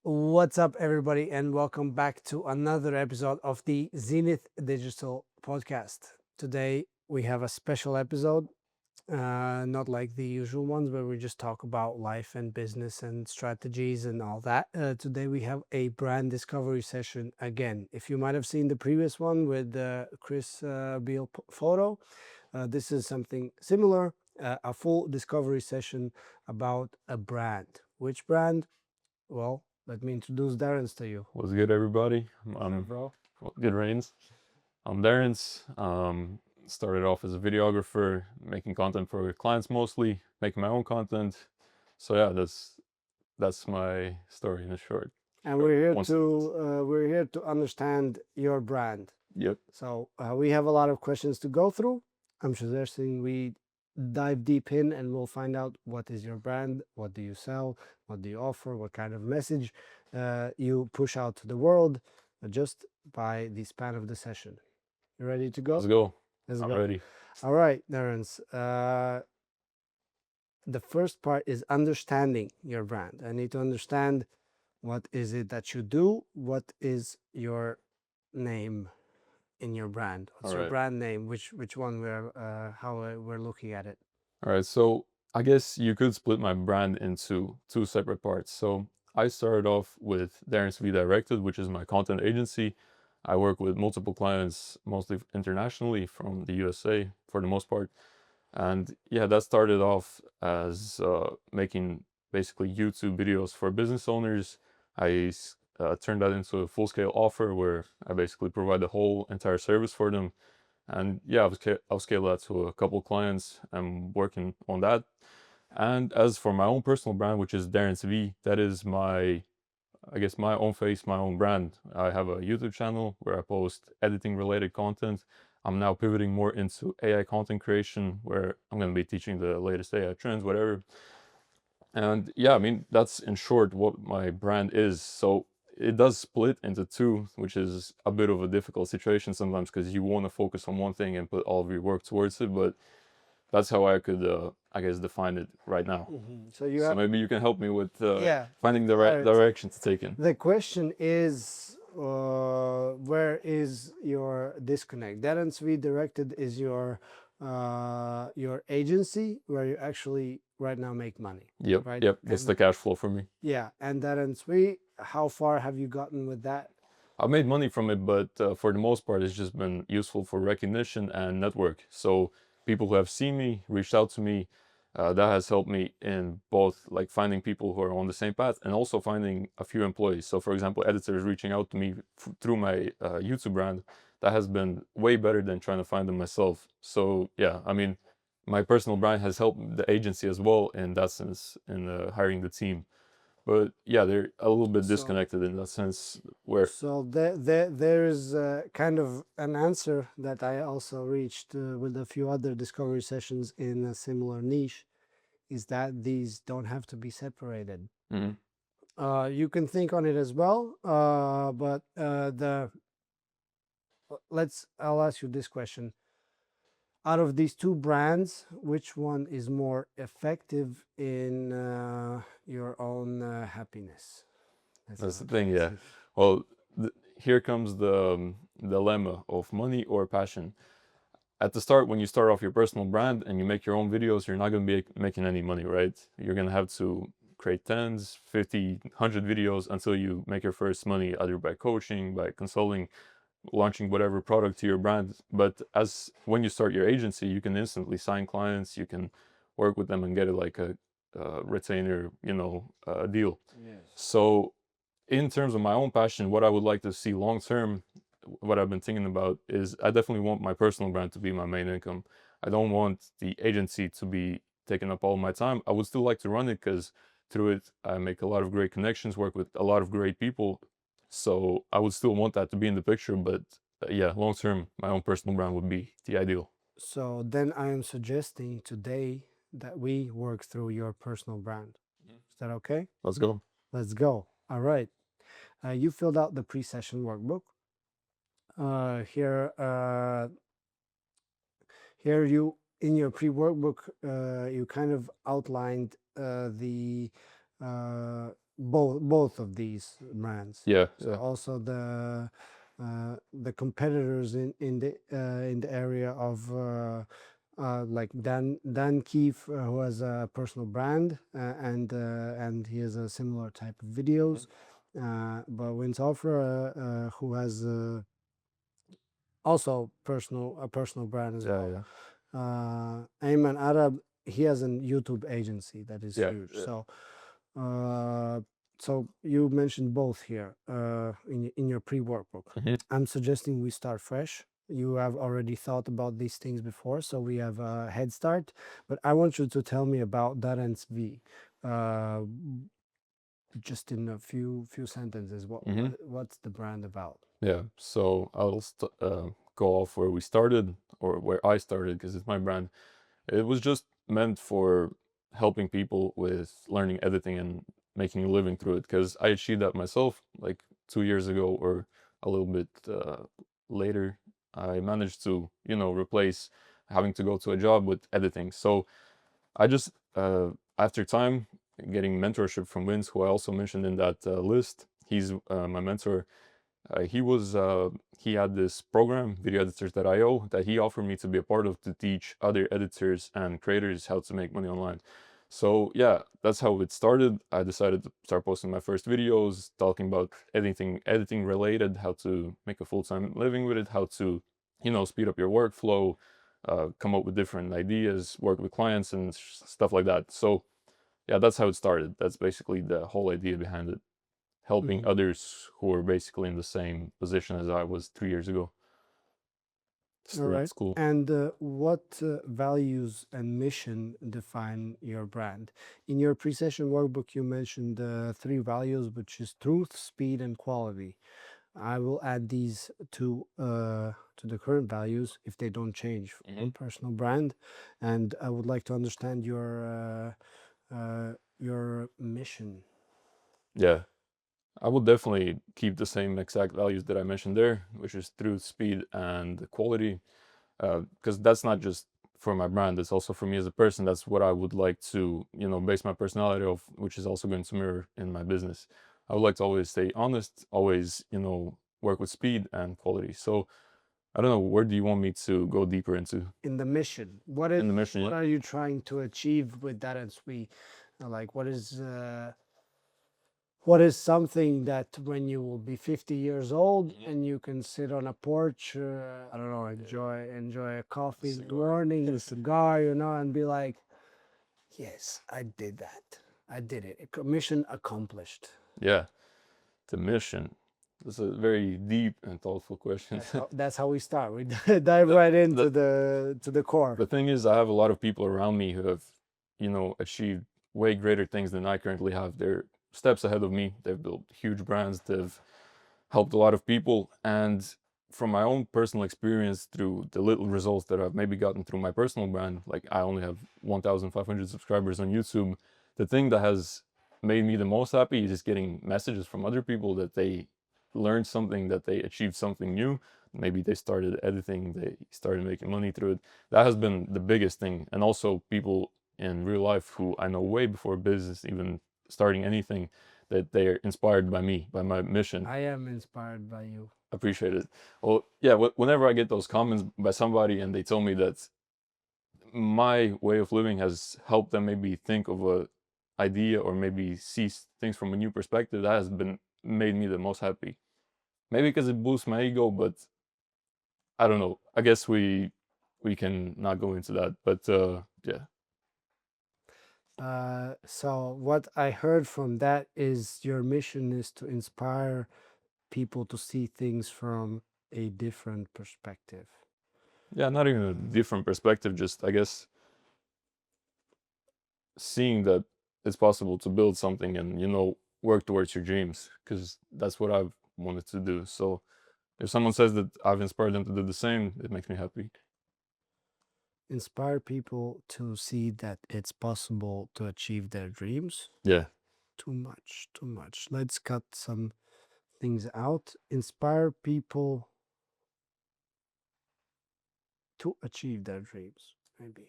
What's up, everybody, and welcome back to another episode of the Xenith Digital Podcast. Today, we have a special episode, not like the usual ones where we just talk about life and business and strategies and all that. Today, we have a brand discovery session again. If you might have seen the previous one with Chris Beal photo, this is something similar, a full discovery session about a brand. Which brand? Well, let me introduce Darren's to you. What's good, everybody? Bro. Good Rains. I'm Darren's. Started off as a videographer, making content for clients mostly, making my own content. So yeah, that's my story in a short. And we're here to understand your brand. Yep. So we have a lot of questions to go through. I'm suggesting we dive deep in and we'll find out what is your brand, what do you sell, what do you offer, what kind of message you push out to the world, just by the span of the session. You ready to go? Let's go. Let's I'm go. ready. All right, Darren's. The first part is understanding your brand. I need to understand what is it that you do, what is your name in your brand, what's your brand name, which one we're looking at it. All right, so I guess you could split my brand into two separate parts. So I started off with DarensV Directed, which is my content agency. I work with multiple clients, mostly internationally from the USA for the most part. And yeah, that started off as making basically YouTube videos for business owners. I turned that into a full-scale offer where I basically provide the whole entire service for them. And yeah, I'll scale that to a couple clients. I'm working on that. And as for my own personal brand, which is DarensV, that is my own face, my own brand. I have a YouTube channel where I post editing related content. I'm now pivoting more into AI content creation, where I'm going to be teaching the latest AI trends, whatever. And yeah, I mean, that's in short what my brand is. So it does split into two, which is a bit of a difficult situation sometimes because you want to focus on one thing and put all of your work towards it. But that's how I could, I guess, define it right now. So maybe you can help me with finding the right direction to take in. The question is, where is your disconnect? DarensV Directed is your agency where you actually right now make money. Yep, right? Yep, that's the cash flow for me. Yeah, and DarensV, how far have you gotten with that? I've made money from it, but for the most part, it's just been useful for recognition and network. So people who have seen me, reached out to me, that has helped me in both like finding people who are on the same path and also finding a few employees. So for example, editors reaching out to me through my YouTube brand, that has been way better than trying to find them myself. So yeah, I mean, my personal brand has helped the agency as well in that sense, in hiring the team. But yeah, they're a little bit disconnected in that sense. Where so there's kind of an answer that I also reached with a few other discovery sessions in a similar niche, is that these don't have to be separated. You can think on it as well, but I'll ask you this question. Out of these two brands, which one is more effective in your own happiness? That's the thing, yeah. Well, here comes the dilemma of money or passion. At the start, when you start off your personal brand and you make your own videos, you're not going to be making any money, right? You're going to have to create 10s, 50, 100 videos until you make your first money, either by coaching, by consulting, launching whatever product to your brand. But as when you start your agency, you can instantly sign clients, you can work with them and get it like a retainer, deal. Yes. So in terms of my own passion, what I would like to see long term, what I've been thinking about is I definitely want my personal brand to be my main income. I don't want the agency to be taking up all my time. I would still like to run it because through it I make a lot of great connections, work with a lot of great people. So I would still want that to be in the picture, but yeah, long term, my own personal brand would be the ideal. So then I am suggesting today that we work through your personal brand. Is that okay? Let's go. Let's go. All right. You filled out the pre-session workbook. Here you, in your pre-workbook, you kind of outlined the both of these brands. Yeah, So yeah. also the competitors in the area of like Dan Keefe, who has a personal brand, and he has a similar type of videos. But Winsoffra, who has also a personal brand as Yeah, well. yeah. Ayman Arab, he has a YouTube agency that is Yeah, huge. yeah. Uh, so you mentioned both here in your pre-workbook. Mhm. I'm suggesting we start fresh. You have already thought about these things before, so we have a head start. But I want you to tell me about DarensV. Uh, just in a few sentences, Mhm. what's the brand about? Yeah. So I'll go off where we started, or where I started, because it's my brand. It was just meant for helping people with learning editing and making a living through it, because I achieved that myself like 2 years ago, or a little bit later. I managed to, replace having to go to a job with editing. So I just, after time, getting mentorship from Vince, who I also mentioned in that list. He's my mentor. He had this program, videoeditors.io, that he offered me to be a part of, to teach other editors and creators how to make money online. So yeah, that's how it started. I decided to start posting my first videos, talking about editing related, how to make a full-time living with it, how to, speed up your workflow, come up with different ideas, work with clients and stuff like that. So yeah, that's how it started. That's basically the whole idea behind it, helping Mhm. others who are basically in the same position as I was 3 years ago. All So right. that's cool. And what values and mission define your brand? In your pre-session workbook, you mentioned three values, which is truth, speed, and quality. I will add these to the current values if they don't change for your Hmm. personal brand. And I would like to understand your mission. Yeah, I would definitely keep the same exact values that I mentioned there, which is truth, speed, and quality. Because that's not just for my brand; it's also for me as a person. That's what I would like to, base my personality off, which is also going to mirror in my business. I would like to always stay honest, always, work with speed and quality. So I don't know, where do you want me to go deeper into? In the mission, In the mission, what yeah. are you trying to achieve with that? And we like what is something that when you will be 50 years old and you can sit on a porch, I don't know, enjoy a coffee in the morning, a cigar, and be like, yes, I did that. I did it. Mission accomplished. Yeah, the mission. That's a very deep and thoughtful question. That's how we start. We dive right into the, the core. the thing is, I have a lot of people around me who have, achieved way greater things than I currently have. They're steps ahead of me. They've built huge brands. They've helped a lot of people. And from my own personal experience, through the little results that I've maybe gotten through my personal brand, like I only have 1,500 subscribers on YouTube. The thing that has made me the most happy is just getting messages from other people that they learned something, that they achieved something new. Maybe they started editing, they started making money through it. That has been the biggest thing. And also people in real life who I know way before business even starting anything, that they are inspired by me, by my mission. I am inspired by you. Appreciate it. Well, yeah, whenever I get those comments by somebody and they tell me that my way of living has helped them maybe think of a idea, or maybe see things from a new perspective, that has been made me the most happy. Maybe because it boosts my ego, but I don't know. I guess we can not go into that. But yeah. So what I heard from that is your mission is to inspire people to see things from a different perspective. Yeah, not even a different perspective, just I guess seeing that it's possible to build something and, work towards your dreams, because that's what I've wanted to do. So if someone says that I've inspired them to do the same, it makes me happy. Inspire people to see that it's possible to achieve their dreams. Yeah. Too much, too much. Let's cut some things out. Inspire people to achieve their dreams. Maybe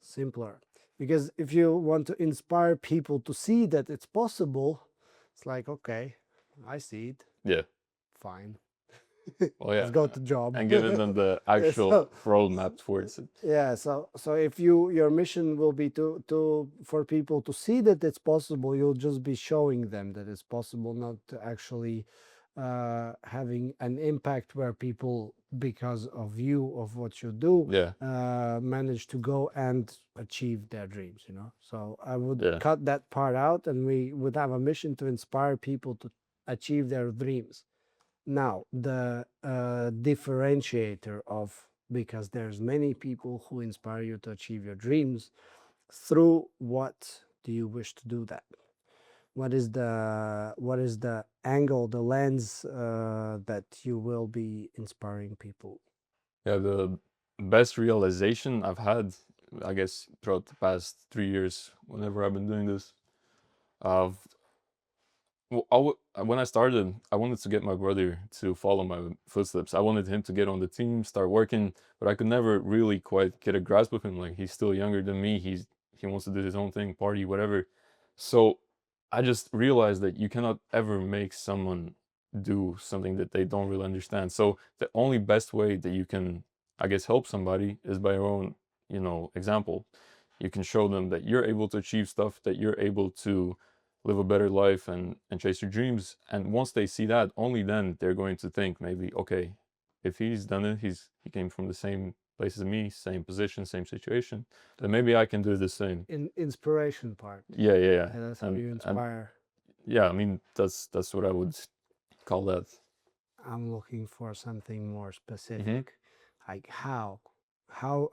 simpler. Because if you want to inspire people to see that it's possible, it's like, okay, I see it, Yeah. fine. Well, Let's yeah. go to job. And giving them the Yeah, actual roadmap towards it. yeah, so if your mission will be to for people to see that it's possible, you'll just be showing them that it's possible, not to actually having an impact where people, because of you, of what you do, Yeah. manage to go and achieve their dreams, you know. So I would Yeah. cut that part out, and we would have a mission to inspire people to achieve their dreams. Now, the differentiator of, because there's many people who inspire you to achieve your dreams, through what do you wish to do that? What is the angle, the lens that you will be inspiring people? Yeah. The best realization I've had, I guess, throughout the past 3 years, whenever I've been doing this, I've when I started, I wanted to get my brother to follow my footsteps. I wanted him to get on the team, start working, but I could never really quite get a grasp of him. Like, he's still younger than me. He wants to do his own thing, party, whatever. So I just realized that you cannot ever make someone do something that they don't really understand. So the only best way that you can, I guess, help somebody is by your own, example. You can show them that you're able to achieve stuff, that you're able to live a better life and chase your dreams. And once they see that, only then they're going to think, maybe, okay, if he's done it, he came from the same place as me, same position, same situation, then maybe I can do the same. Inspiration part. Yeah, yeah, yeah. And that's how And you inspire. yeah, I mean, that's what I would call that. I'm looking for something more Hmm. specific. Like how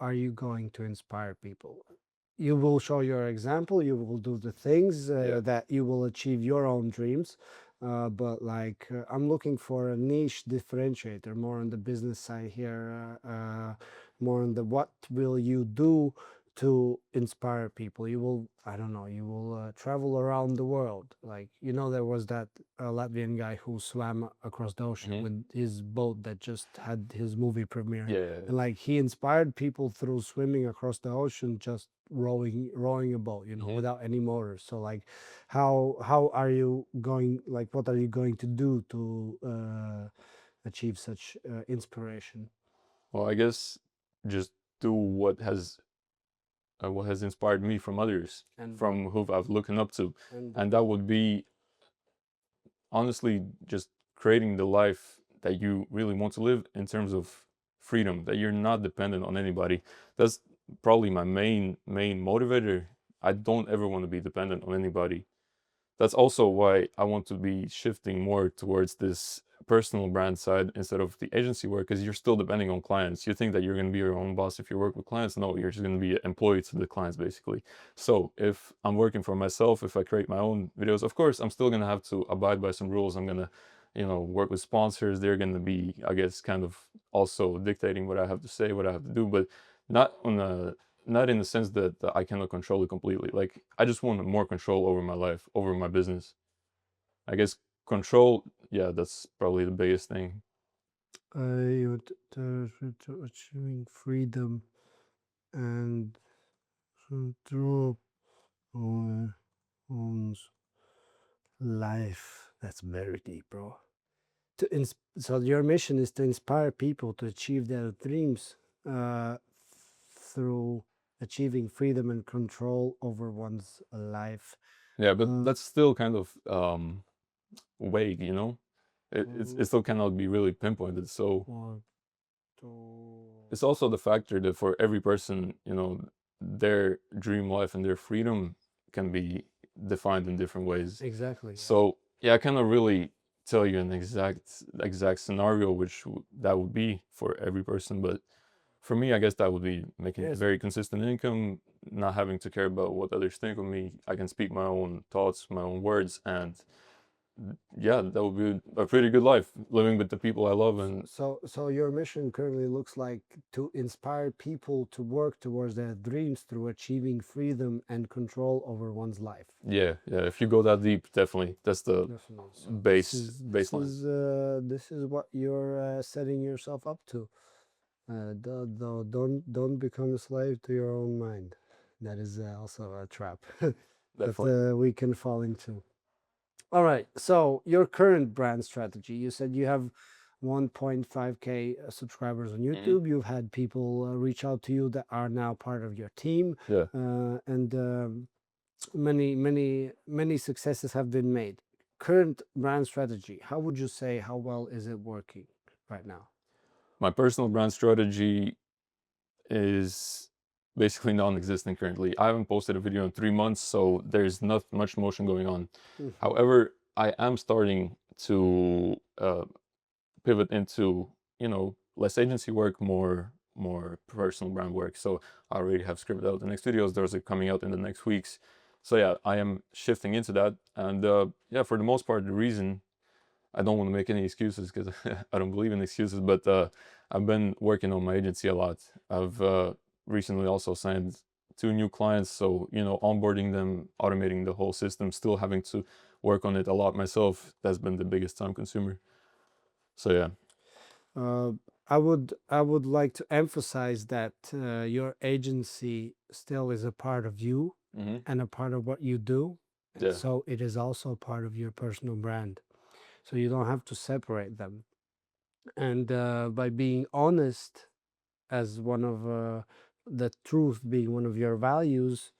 are you going to inspire people? You will show your example, you will do the things Yeah. that you will achieve your own dreams. But I'm looking for a niche differentiator, more on the business side here, more on the what will you do to inspire people. You will, I don't know, you will travel around the world. Like, you know, there was that Latvian guy who swam across the ocean Hmm. with his boat that just had his movie premiere. Yeah, yeah, And like, he inspired people through swimming across the ocean, just rowing a boat, you know, yeah. without any motors. So like, how are you going, like, what are you going to do to achieve such inspiration? Well, I guess just do what has inspired me from others, And what from who I've looking up to, and and that would be honestly just creating the life that you really want to live in terms of freedom, that you're not dependent on anybody. That's probably my main motivator. I don't ever want to be dependent on anybody. That's also why I want to be shifting more towards this personal brand side instead of the agency work, because you're still depending on clients. You think that you're going to be your own boss if you work with clients. No, you're just going to be an employee to the clients, basically. So if I'm working for myself, if I create my own videos, of course, I'm still going to have to abide by some rules. I'm going to, work with sponsors. They're going to be, I guess, kind of also dictating what I have to say, what I have to do, but not on a not in the sense that I cannot control it completely. Like, I just want more control over my life, over my business. I guess control, yeah, that's probably the biggest thing. you to achieving freedom and control over one's life. That's very deep, bro. So your mission is to inspire people to achieve their dreams uh, through achieving freedom and control over one's life. Yeah, but Uh, that's still kind of vague, it mm, still cannot be really pinpointed. So or to it's also the factor that for every person, their dream life and their freedom can be defined in different ways. exactly, yeah. So yeah, I cannot really tell you an exact scenario that would be for every person, but for me, I guess that would be making Yes, very consistent income, not having to care about what others think of me. I can speak my own thoughts, my own words, and yeah, that would be a pretty good life, living with the people I love. And so your mission currently looks like to inspire people to work towards their dreams through achieving freedom and control over one's life. yeah, yeah, if you go that deep, definitely, that's the Definitely. So baseline. this is what you're setting yourself up to. Don't become a slave to your own mind. That is also a trap that Definitely. we can fall into. All right. So your current brand strategy, you said you have 1.5K subscribers on YouTube. You've had people reach out to you that are now part of your team, Yeah. and many successes have been made. Current brand strategy, how would you say, how well is it working right now? My personal brand strategy is basically non-existent currently. I haven't posted a video in 3 months, so there's not much motion going on. However, I am starting to pivot into, less agency work, more personal brand work. So I already have scripted out the next videos. Those are coming out in the next weeks. So yeah, I am shifting into that. And yeah, for the most part, the reason I don't want to make any excuses because I don't believe in excuses, but I've been working on my agency a lot. I've recently also signed 2 new clients, so onboarding them, automating the whole system, still having to work on it a lot myself. That's been the biggest time consumer. So yeah. I would like to emphasize that your agency still is a part of you and a part of what you do. Yeah. So it is also part of your personal brand. So you don't have to separate them. And by being honest as one of the truth being one of your values,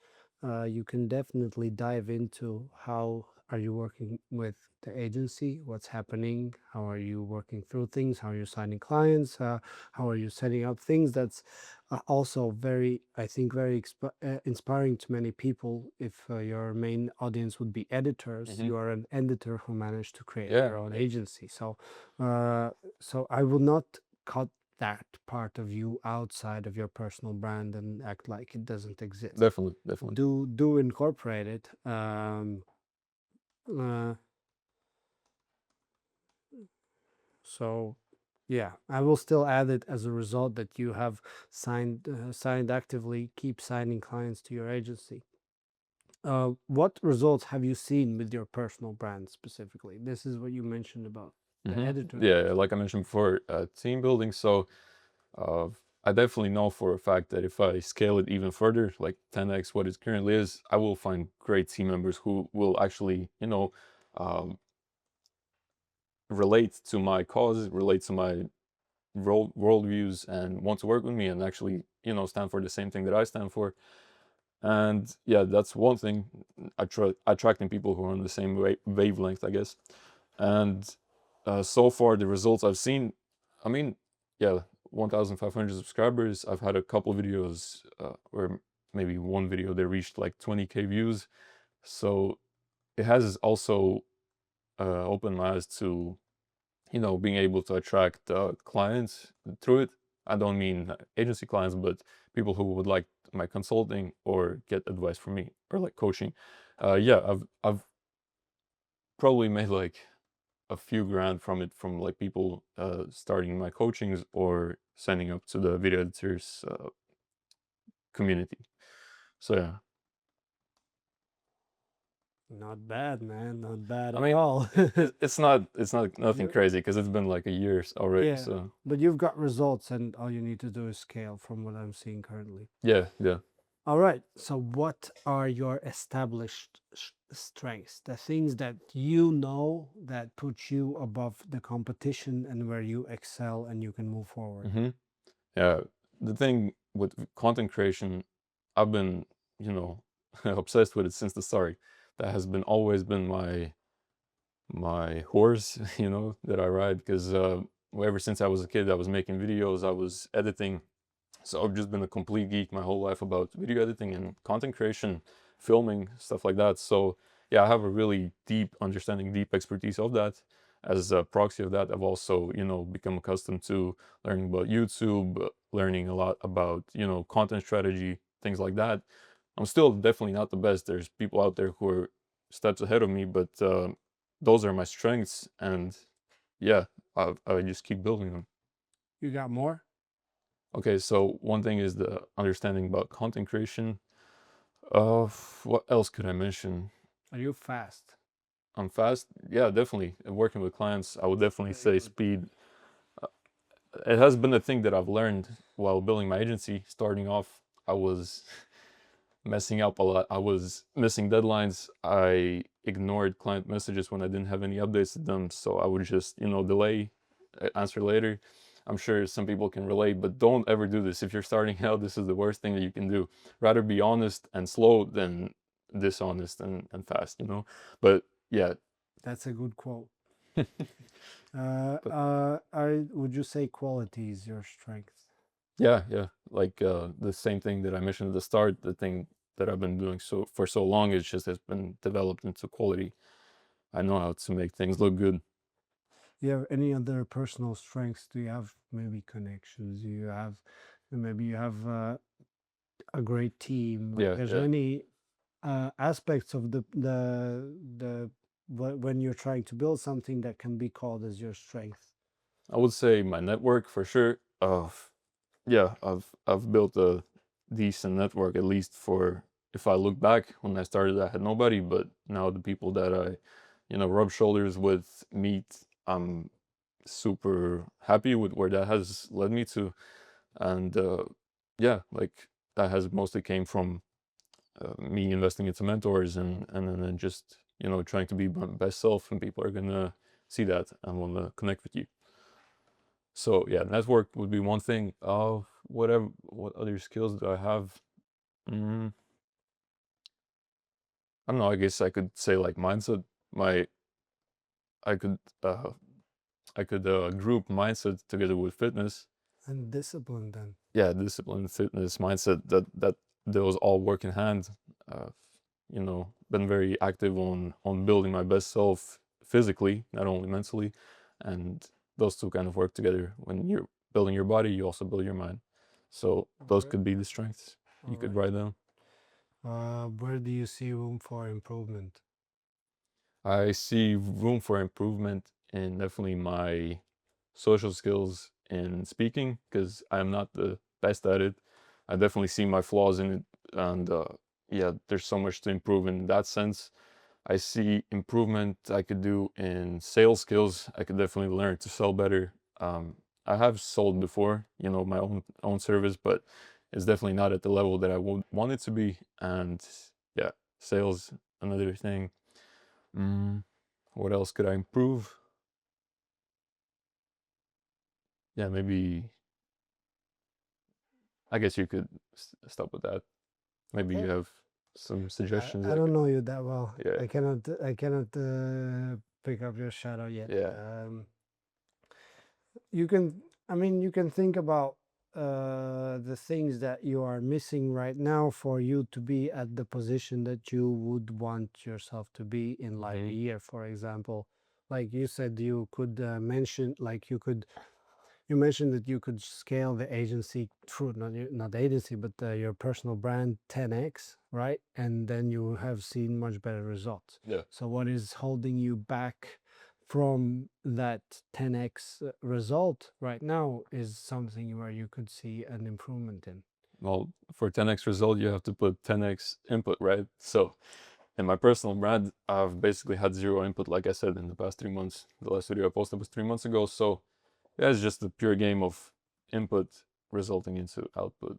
you can definitely dive into how are you working with the agency, what's happening, how are you working through things, how are you signing clients, how are you setting up things. That's also very, I think, very inspiring to many people. If your main audience would be editors, you are an editor who managed to create Yeah. your own agency. So so I will not cut that part of you outside of your personal brand and act like it doesn't exist. Definitely. Do incorporate it. Uh, so yeah, I will still add it as a result that you have signed actively. Keep signing clients to your agency. What results have you seen with your personal brand specifically? This is what you mentioned about the editor. Yeah, like I mentioned before, team building. So uh, I definitely know for a fact that if I scale it even further, like 10x what it currently is, I will find great team members who will actually, um, relate to my cause, relate to my worldviews, and want to work with me and actually, stand for the same thing that I stand for. And yeah, that's one thing. Attracting people who are on the same wavelength, I guess. And so far, the results I've seen, I mean, yeah, 1,500 subscribers. I've had a couple videos, or maybe one video that reached like 20K views. So it has also opened my eyes to, being able to attract clients through it. I don't mean agency clients, but people who would like my consulting or get advice from me or like coaching. Yeah, I've probably made like a few grand from it, from like people starting my coachings or signing up to the video editors community. So yeah. Not bad, man. Not bad I at mean, all. it's not nothing You- crazy because it's been like a year already. yeah, So but you've got results, and all you need to do is scale from what I'm seeing currently. yeah. All right. So, what are your established strengths? The things that you know that put you above the competition and where you excel and you can move forward. Yeah, the thing with content creation, I've been, obsessed with it since the start. That has been always been my horse, that I ride, because ever since I was a kid, I was making videos, I was editing. So I've just been a complete geek my whole life about video editing and content creation, filming, stuff like that. So yeah, I have a really deep understanding, deep expertise of that. As a proxy of that, I've also, become accustomed to learning about YouTube, learning a lot about, content strategy, things like that. I'm still definitely not the best. There's people out there who are steps ahead of me, but those are my strengths, and yeah, I just keep building them. You got more? Okay, so one thing is the understanding about content creation. What else could I mention? Are you fast? I'm fast. Yeah, definitely. Working with clients, I would definitely say speed. Uh, It has been a thing that I've learned while building my agency. Starting off, I was messing up a lot. I was missing deadlines. I ignored client messages when I didn't have any updates to them. So I would just, delay, answer later. I'm sure some people can relate, but don't ever do this. If you're starting out, this is the worst thing that you can do. Rather be honest and slow than dishonest and fast, But yeah. That's a good quote. But Would you say quality is your strength? yeah, like the same thing that I mentioned at the start, the thing that I've been doing for so long, it just has been developed into quality. I know how to make things look good. Do you have any other personal strengths? Do you have maybe connections? Do you have maybe you have a great team? Like, Yeah, there's yeah. any aspects of when you're trying to build something that can be called as your strength? I would say my network for sure. Yeah, I've built a decent network, at least for, if I look back when I started, I had nobody, but now the people that I, rub shoulders with, meet, I'm super happy with where that has led me to. And yeah, like that has mostly came from me investing into mentors and then just, trying to be my best self, and people are gonna see that and want to connect with you. So yeah, network would be one thing. What other skills do I have? Mm, I don't know. I guess I could say like mindset. My I could uh, I could group mindset together with fitness. And discipline, then. Yeah, discipline, fitness, mindset. That those all work in hand. Uh, been very active on building my best self physically, not only mentally, and those two kind of work together. When you're building your body, you also build your mind. So those Okay. could be the strengths you All could right. write down. Where do you see room for improvement? I see room for improvement in definitely my social skills in speaking, because I'm not the best at it. I definitely see my flaws in it, and yeah, there's so much to improve in that sense. I see improvement I could do in sales skills. I could definitely learn to sell better. I have sold before, my own service, but it's definitely not at the level that I would want it to be. And yeah, sales, another thing. Mm, what else could I improve? Yeah, maybe. I guess you could stop with that. Maybe you Okay. have some suggestions. I don't know you that well. Yeah, I cannot pick up your shadow yet. yeah. You can, I mean, you can think about the things that you are missing right now for you to be at the position that you would want yourself to be in like a year, for example. Like you said, you could mention, like you mentioned that you could scale the agency through not the agency, but your personal brand 10x, right? And then you have seen much better results. Yeah. So what is holding you back from that 10x result right now is something where you could see an improvement in. Well, for 10x result, you have to put 10x input, right? So in my personal brand, I've basically had zero input, like I said, in the past 3 months. The last video I posted was 3 months ago. So yeah, it's just a pure game of input resulting into output.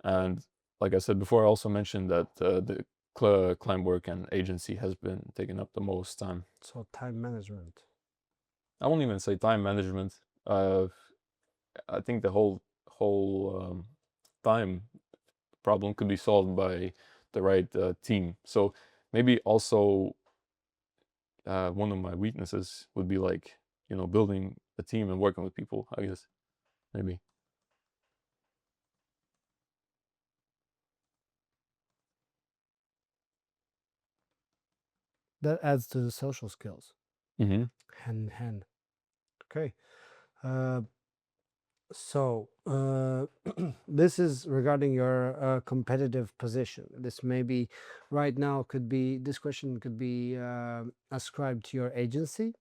And like I said before, I also mentioned that the client work and agency has been taking up the most time. So time management. I won't even say time management. Uh, I think the whole time problem could be solved by the right team. So maybe also one of my weaknesses would be like, building a team and working with people, I guess. Maybe. That adds to the social skills. Mm-hmm. Hand in hand. Okay. Uh, So, this is regarding your competitive position. This maybe right now could be, this question could be ascribed to your agency,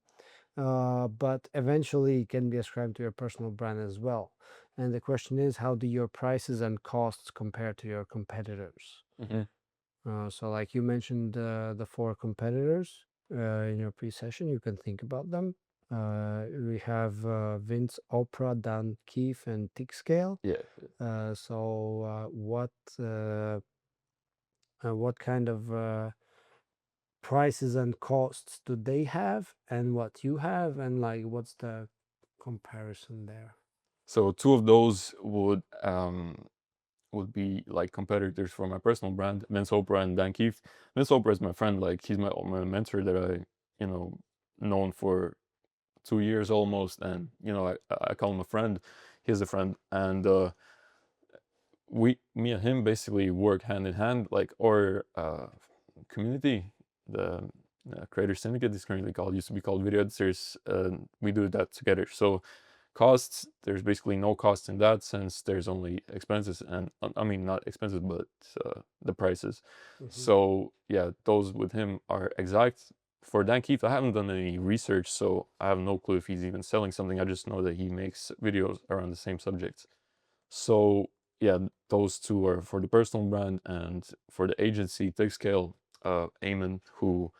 but eventually it can be ascribed to your personal brand as well. And the question is, how do your prices and costs compare to your competitors? Mm-hmm. So, like you mentioned, the four competitors in your pre-session, you can think about them. We have Vince, Opera, Dan Keefe, and Tick Scale. Yeah. So what kind of prices and costs do they have, and what you have, and like what's the comparison there? So two of those would be like competitors for my personal brand, Vince Oprah and Dan Keefe. Vince Oprah is my friend, like he's my mentor that I, you know, known for 2 years almost, and I call him a friend. He's a friend, and me and him basically work hand in hand. Like our community, the Creator Syndicate is currently called, used to be called Video Editors. We do that together. So costs, there's basically no costs in that sense. There's only expenses, and I mean not expenses, but the prices. So yeah, those with him are exact. For Dan Keith, I haven't done any research, so I have no clue if he's even selling something. I just know that he makes videos around the same subjects. So yeah, those two are for the personal brand, and for the agency, TechScale, Eamon, who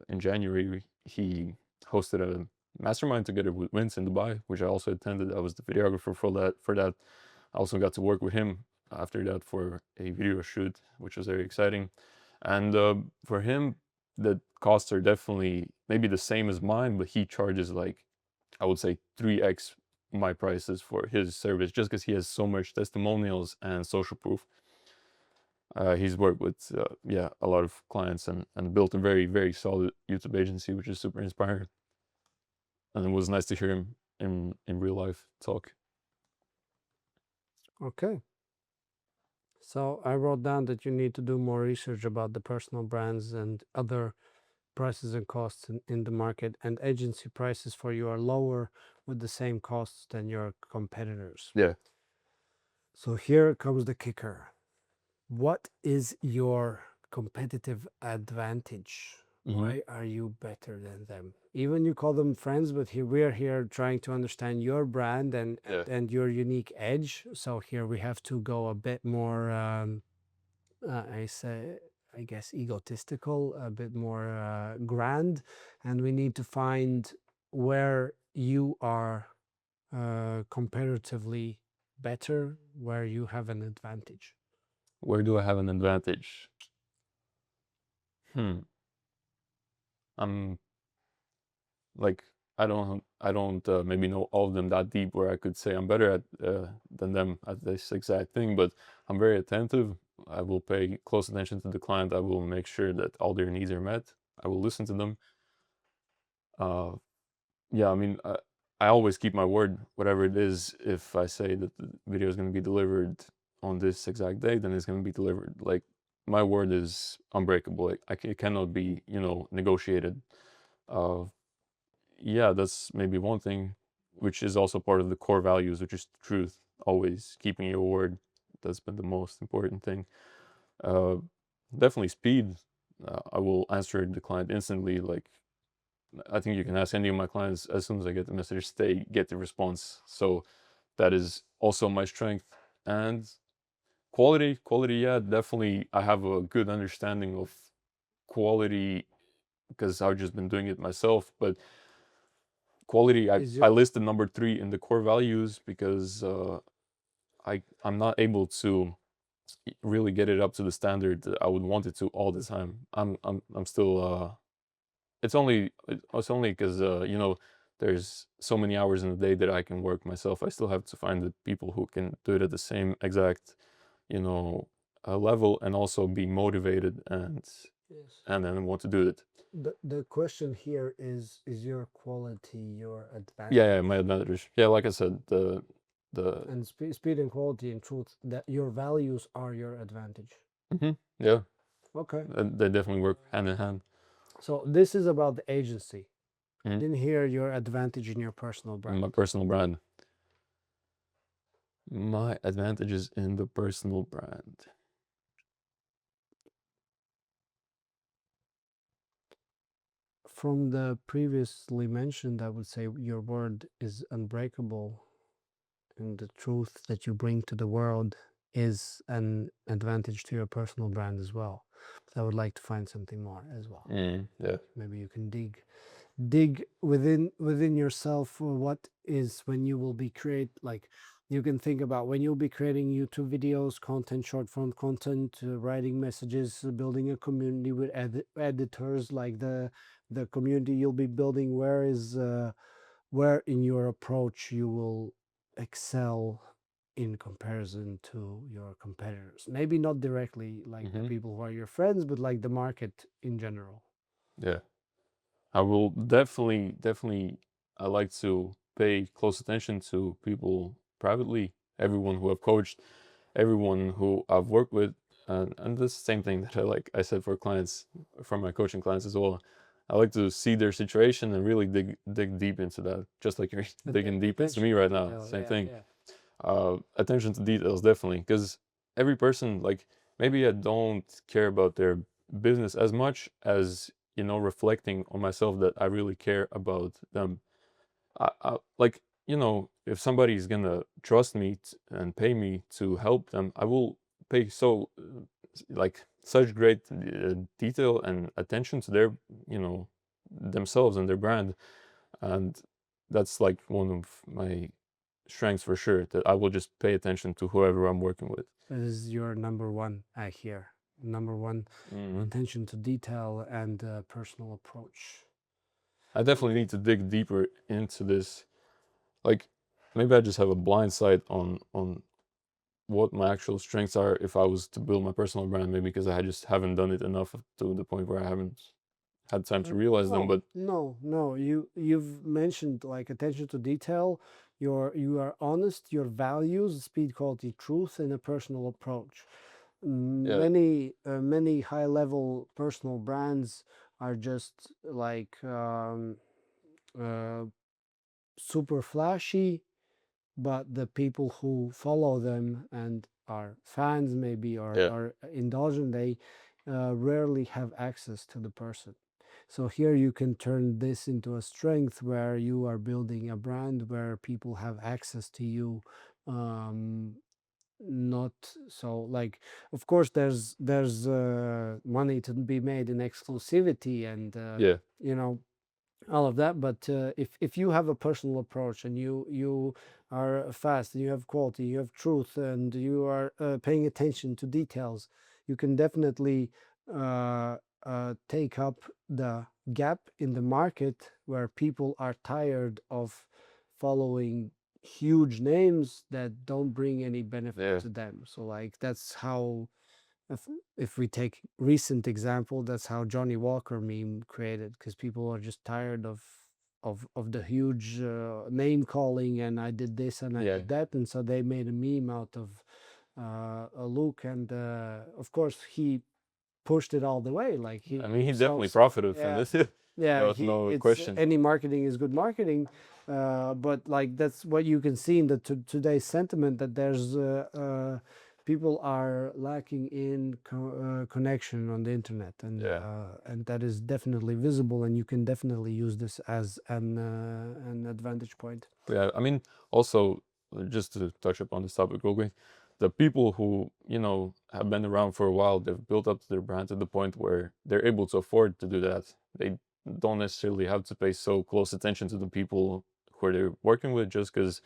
in January he hosted a mastermind together with Vince in Dubai, which I also attended. I was the videographer for that. I also got to work with him after that for a video shoot, which was very exciting. And for him, the costs are definitely maybe the same as mine, but he charges like, I would say, 3x my prices for his service, just because he has so much testimonials and social proof. He's worked with a lot of clients, and built a very, very solid YouTube agency, which is super inspiring. And it was nice to hear him in real life talk. Okay. So I wrote down that you need to do more research about the personal brands and other prices and costs in the market, and agency prices for you are lower with the same costs than your competitors. Yeah. So here comes the kicker. What is your competitive advantage? Why are you better than them? Even you call them friends, but here we're here trying to understand your brand and your unique edge. So here we have to go a bit more, I guess, egotistical, a bit more grand, and we need to find where you are comparatively better, where you have an advantage. Where do I have an advantage? I'm like, I don't maybe know all of them that deep where I could say I'm better at than them at this exact thing, but I'm very attentive. I will pay close attention to the client. I will make sure that all their needs are met. I will listen to them. Yeah, I mean, I always keep my word, whatever it is. If I say that the video is going to be delivered on this exact day, then it's going to be delivered. Like, my word is unbreakable. It cannot be, negotiated. Uh, yeah, that's maybe one thing, which is also part of the core values, which is truth, always keeping your word. That's been the most important thing. Uh, Definitely speed. I will answer the client instantly. Like, I think you can ask any of my clients, as soon as I get the message, they get the response. So that is also my strength. And quality, yeah, definitely. I have a good understanding of quality because I've just been doing it myself. But quality, I listed number 3 in the core values because I'm not able to really get it up to the standard that I would want it to all the time. I'm still it's only because there's so many hours in the day that I can work myself. I still have to find the people who can do it at the same exact level, and also be motivated and Yes. then want to do it. The question here is your quality your advantage? Yeah, my advantage. Yeah, like I said, the And speed and quality and truth, that your values are your advantage. yeah, Okay. they definitely work hand in hand. So this is about the agency. Mhm. Didn't hear your advantage in your personal brand. My personal brand. My advantages in the personal brand. From the previously mentioned, I would say your word is unbreakable, and the truth that you bring to the world is an advantage to your personal brand as well. But I would like to find something more as well. Yeah. Maybe you can dig dig within yourself what is when you will be create like you can think about when you'll be creating YouTube videos, content, short form content, writing messages, building a community with editors, like the community you'll be building. Where in your approach you will excel in comparison to your competitors? Maybe not directly like the Hmm. people who are your friends, but like the market in general. Yeah, I will definitely. I like to pay close attention to people privately, everyone who I've coached, everyone who I've worked with, and this same thing that I said for clients, for my coaching clients as well. I like to see their situation and really dig deep into that, just like you're digging deep into me Attention to right now. detail. Same Yeah, thing. yeah. Attention to details, definitely, because every person, like, maybe I don't care about their business as much as, reflecting on myself that I really care about them. Like, if somebody's gonna trust me and pay me to help them, I will pay like such great detail and attention to their, themselves and their brand. And that's like one of my strengths for sure, that I will just pay attention to whoever I'm working with. That is your number one, I hear. Number one, Hmm. attention to detail and personal approach. I definitely need to dig deeper into this. Like, maybe I just have a blind sight on what my actual strengths are if I was to build my personal brand, maybe because I just haven't done it enough to the point where I haven't had time to realize them. No, But no, no. You've mentioned like attention to detail. You are honest. Your values, speed, quality, truth, and a personal approach. yeah, Many high level personal brands are just like uh, super flashy, but the people who follow them and are fans maybe or yeah, are indulgent, they rarely have access to the person. So here you can turn this into a strength where you are building a brand where people have access to you. um, Not so like, of course there's money to be made in exclusivity and yeah, you know all of that, but if you have a personal approach and you are fast and you have quality, you have truth, and you are paying attention to details, you can definitely uh, take up the gap in the market where people are tired of following huge names that don't bring any benefit yeah, to them. So like that's how, if, if we take recent example, that's how Johnny Walker meme created, because people are just tired of the huge name calling, and I did this and I yeah. did that, and so they made a meme out of a Luke, and of course he pushed it all the way, like I he mean, he so definitely profited from yeah, this. There yeah, was he no it's question. any marketing is good marketing, but like that's what you can see in the today's sentiment, that there's people are lacking in connection on the internet, Yeah, and that is definitely visible, and you can definitely use this as an advantage point. yeah. I mean, also, just to touch upon this topic real quick, the people who, have been around for a while, they've built up their brand to the point where they're able to afford to do that. They don't necessarily have to pay so close attention to the people who they're working with, just because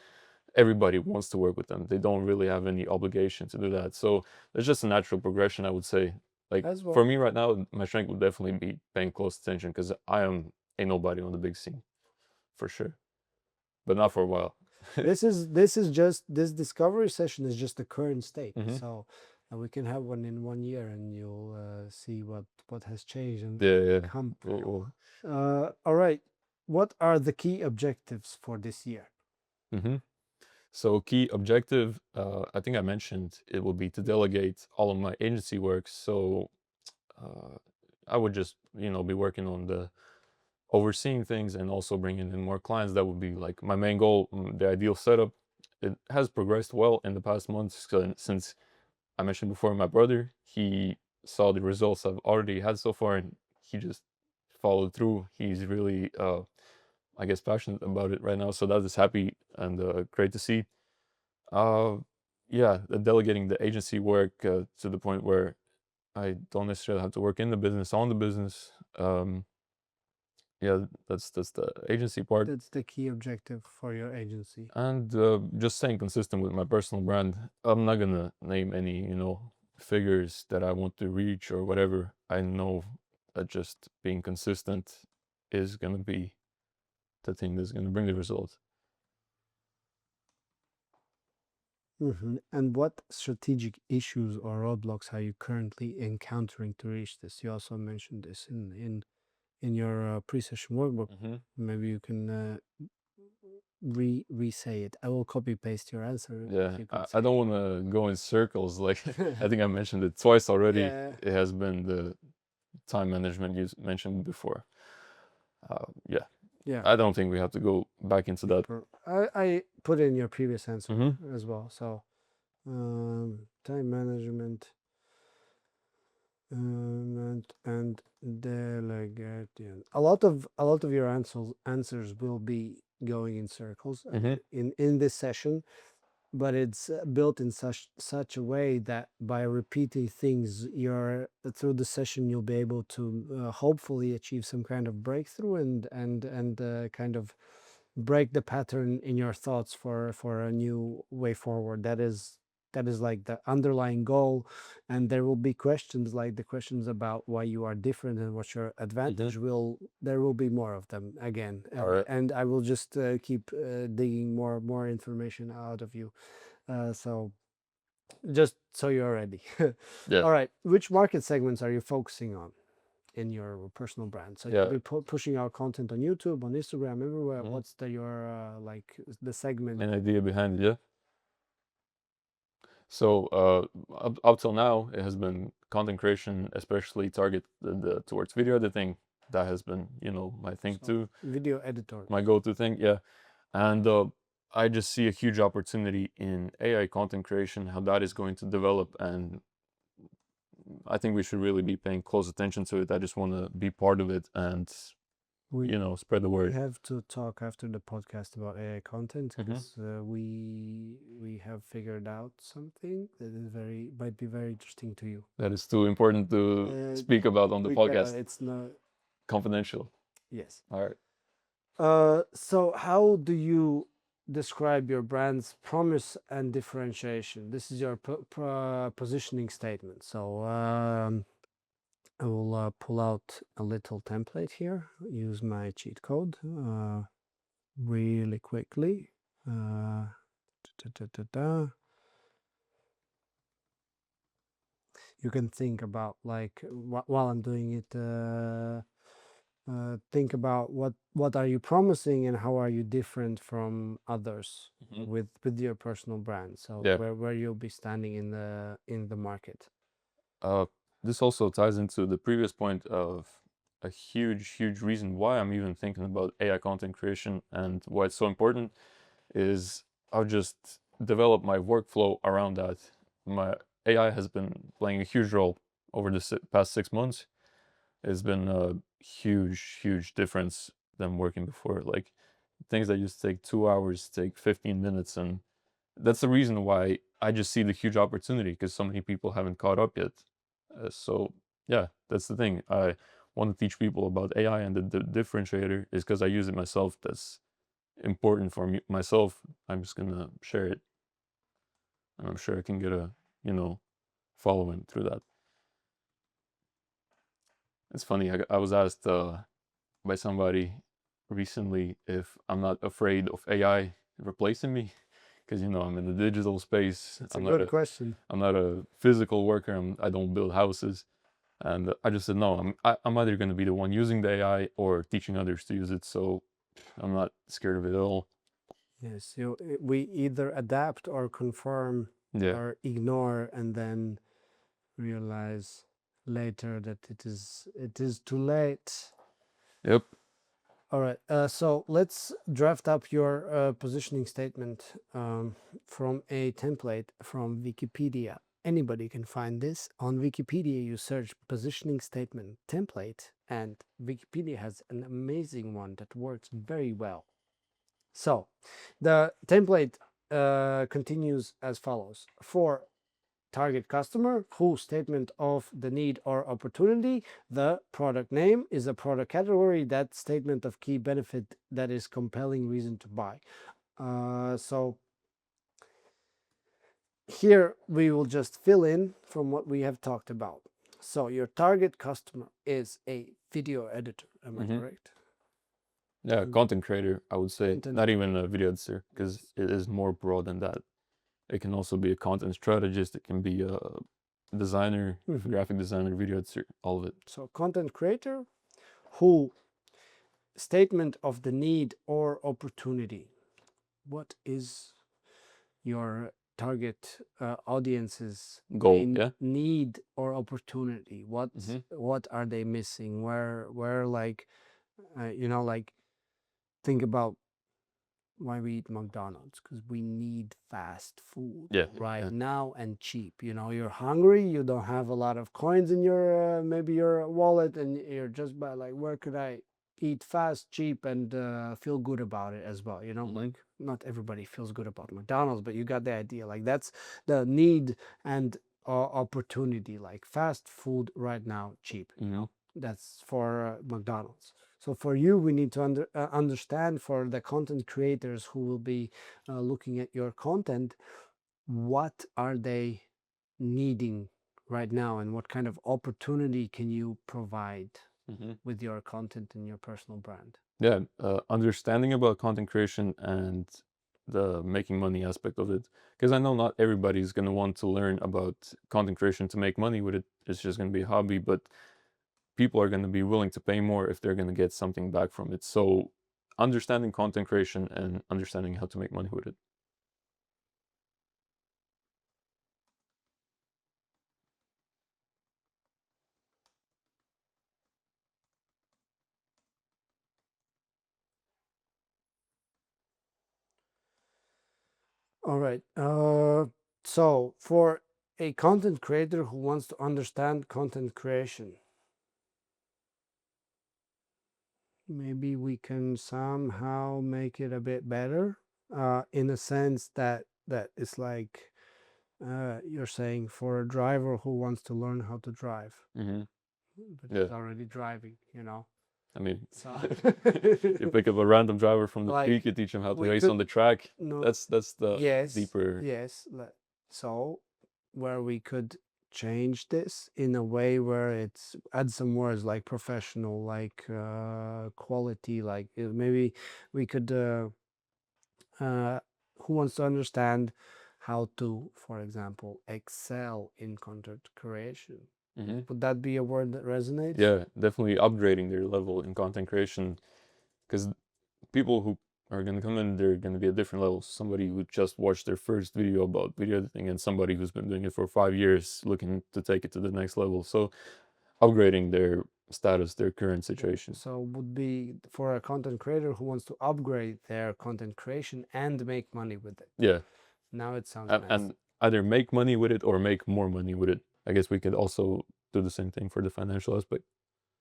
everybody wants to work with them. They don't really have any obligation to do that. So it's just a natural progression, I would say. Like, As for well, me right now, my strength would definitely be paying close attention, because I am a nobody on the big scene, for sure, but not for a while. this is just this discovery session is just the current state. Hmm. So we can have one in 1 year, and you'll see what has changed and Yeah, yeah. come. Well, All right, what are the key objectives for this year? hmm. So key objective, I think I mentioned it will be to delegate all of my agency work. So uh, I would just, be working on the overseeing things and also bringing in more clients. That would be like my main goal, the ideal setup. It has progressed well in the past months, since I mentioned before, my brother, he saw the results I've already had so far, and he just followed through. He's really, I guess, passionate about it right now. So that is happy and great to see. Uh, yeah, delegating the agency work to the point where I don't necessarily have to work in the business, on the business. yeah, that's the agency part. That's the key objective for your agency. And just staying consistent with my personal brand. I'm not gonna name any, figures that I want to reach or whatever. I know that just being consistent is gonna be the thing that's gonna bring the result. And what strategic issues or roadblocks are you currently encountering to reach this? You also mentioned this in your pre-session workbook. Maybe you can re-say it. I will copy paste your answer. Yeah, You could I say don't want to go in circles. Like I think I mentioned it twice already. Yeah. It has been the time management you mentioned before. Yeah, Yeah. I don't think we have to go back into that. I put in your previous answer Mhm. as well. So time management and delegating. A lot of your answers will be going in circles Mhm. in this session, but it's built in such a way that by repeating things, you're through the session you'll be able to hopefully achieve some kind of breakthrough and kind of break the pattern in your thoughts for a new way forward. That is like the underlying goal, and there will be questions like the questions about why you are different and what your advantage will. There will be more of them again, All right. and I will just keep digging more information out of you. So just so you're ready. Yeah. All right. Which market segments are you focusing on in your personal brand? So Yeah. you'll be pushing out content on YouTube, on Instagram, everywhere. What's your like the segment? Main idea behind it, yeah. So up till now, it has been content creation, especially targeted towards video editing. That has been, my thing too. Video editor. My go-to thing, yeah. And I just see a huge opportunity in AI content creation, how that is going to develop, and I think we should really be paying close attention to it. I just want to be part of it and spread the We word. have to talk after the podcast about AI content because we have figured out something that is might be very interesting to you. That is too important to speak about on the podcast. It's not Confidential. Yes. All right. So how do you describe your brand's promise and differentiation? This is your positioning statement. So I will pull out a little template here, use my cheat code really quickly. You can think about like while I'm doing it, think about what are you promising and how are you different from others with your personal brand. So Yeah. where you'll be standing in the market. This also ties into the previous point of a huge reason why I'm even thinking about AI content creation and why it's so important is I'll just develop my workflow around that. My AI has been playing a huge role over the past 6 months. It's been a huge difference than working before. Like things that used to take 2 hours take 15 minutes, and that's the reason why I just see the huge opportunity because so many people haven't caught up yet. So yeah, that's the thing. I want to teach people about AI, and the differentiator is because I use it myself. That's important for me myself. I'm just gonna share it, and I'm sure I can get a following through that. It's funny. I was asked by somebody recently if I'm not afraid of AI replacing me, because I'm in the digital space. It's a good question. I'm not a physical worker. I don't build houses. And I just said, no, I'm either going to be the one using the AI or teaching others to use it. So I'm not scared of it at all. Yes, we either adapt or conform or ignore and then realize later that it is too late. Yep. All right. So let's draft up your positioning statement from a template from Wikipedia. Anybody can find this on Wikipedia. You search positioning statement template, and Wikipedia has an amazing one that works very well. So the template continues as follows. For target customer. Who, statement of the need or opportunity. The product name is a product category. That statement of key benefit that is compelling reason to buy. So here we will just fill in from what we have talked about. So your target customer is a video editor. Am I correct? Yeah, content creator, I would say, Content not even a video editor, because it is more broad than that. It can also be a content strategist. It can be a designer, graphic designer, video editor, all of it. So content creator, who, statement of the need or opportunity. What is your target audience's Goal, yeah. need or opportunity? What are they missing? Where like like think about why we eat McDonald's, because we need fast food right now and cheap. You're hungry, you don't have a lot of coins in your maybe your wallet, and you're just by like, where could I eat fast, cheap, and feel good about it as well? Like, not everybody feels good about McDonald's, but you got the idea. Like, that's the need and opportunity, like fast food right now, cheap. That's for McDonald's. So for you, we need to understand, for the content creators who will be looking at your content, what are they needing right now, and what kind of opportunity can you provide with your content and your personal brand? Yeah, understanding about content creation and the making money aspect of it. Because I know not everybody's going to want to learn about content creation to make money with it. It's just going to be a hobby, but people are going to be willing to pay more if they're going to get something back from it. So understanding content creation and understanding how to make money with it. All right. So for a content creator who wants to understand content creation, maybe we can somehow make it a bit better, in a sense that it's like, you're saying, for a driver who wants to learn how to drive, but he's already driving, I mean, so you pick up a random driver from the like, street, you teach him how to race on the track. no, That's the deeper. Yes. So where we could change this in a way where it's add some words like professional, like quality, like maybe we could who wants to understand how to, for example, excel in content creation. Would that be a word that resonates? Yeah, definitely upgrading their level in content creation, because people who are going to come in, they're going to be at different levels. Somebody who just watched their first video about video editing, and somebody who's been doing it for 5 years looking to take it to the next level. So upgrading their status, their current situation. So would be for a content creator who wants to upgrade their content creation and make money with it. Yeah. Now it sounds nice. And either make money with it or make more money with it. I guess we could also do the same thing for the financial aspect.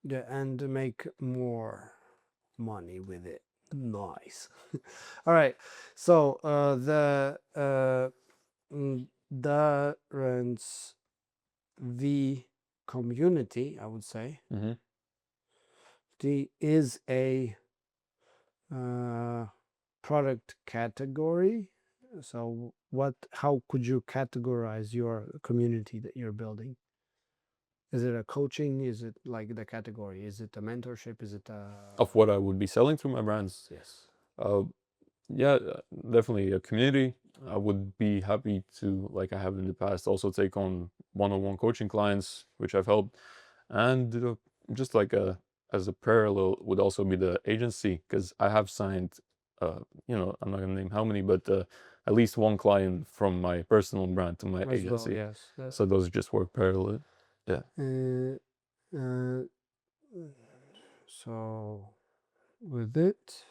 Yeah, and make more money with it. Nice. All right. So the DarensV community, I would say, is a product category. So how could you categorize your community that you're building? Is it a coaching? Is it like the category? Is it a mentorship? Is it a... Of what I would be selling through my brands? Yes. Yeah, definitely a community. I would be happy to, like I have in the past, also take on one-on-one coaching clients, which I've helped. And just like as a parallel would also be the agency, because I have signed, I'm not going to name how many, but at least one client from my personal brand to my agency. Well, yes. So those just work parallel. Yeah. So with it,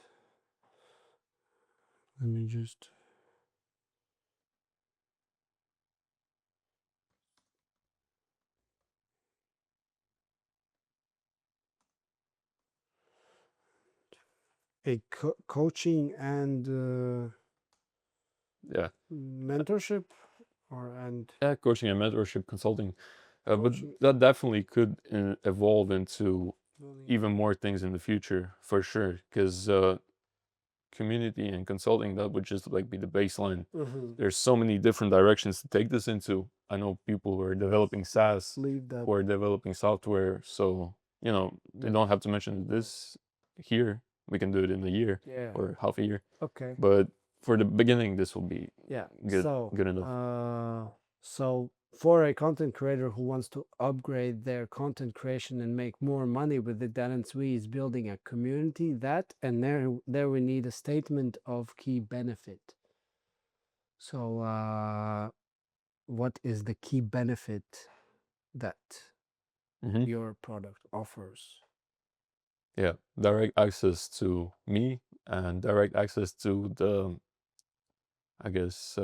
let me just... a coaching and yeah, mentorship, and coaching and mentorship, consulting. But coaching, that definitely could evolve into building even more things in the future, for sure. Because community and consulting, that would just like be the baseline. There's so many different directions to take this into. I know people who are developing SaaS, leave that. who are developing software, so they don't have to mention this here. We can do it in a year Yeah. or half a year. Okay. But for the beginning, this will be Yeah. good enough. So for a content creator who wants to upgrade their content creation and make more money with it, DarensV is building a community and there we need a statement of key benefit. So what is the key benefit that your product offers? Yeah, direct access to me and direct access to the, I guess,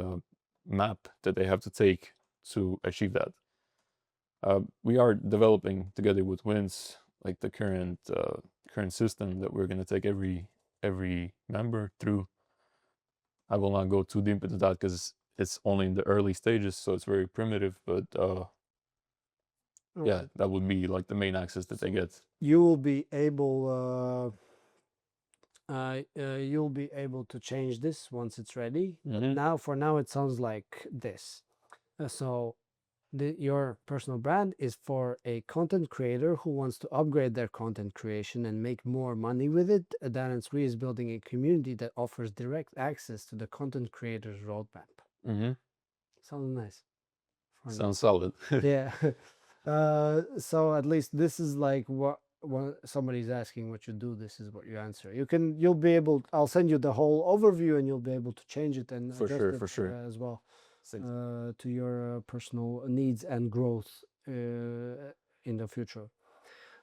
map that they have to take to achieve that. We are developing together with Wins, like the current system that we're gonna take every member through. I will not go too deep into that because it's only in the early stages, so it's very primitive. But yeah, that would be like the main access that they get. You will be able. You'll be able to change this once it's ready. For now, it sounds like this. So your personal brand is for a content creator who wants to upgrade their content creation and make more money with it. DarensV is building a community that offers direct access to the content creator's roadmap. Sounds nice. Sounds solid. Yeah. So at least this is like what when somebody's asking what you do, this is what you answer. You'll be able. I'll send you the whole overview, and you'll be able to change it and adjust it for sure as well to your personal needs and growth in the future.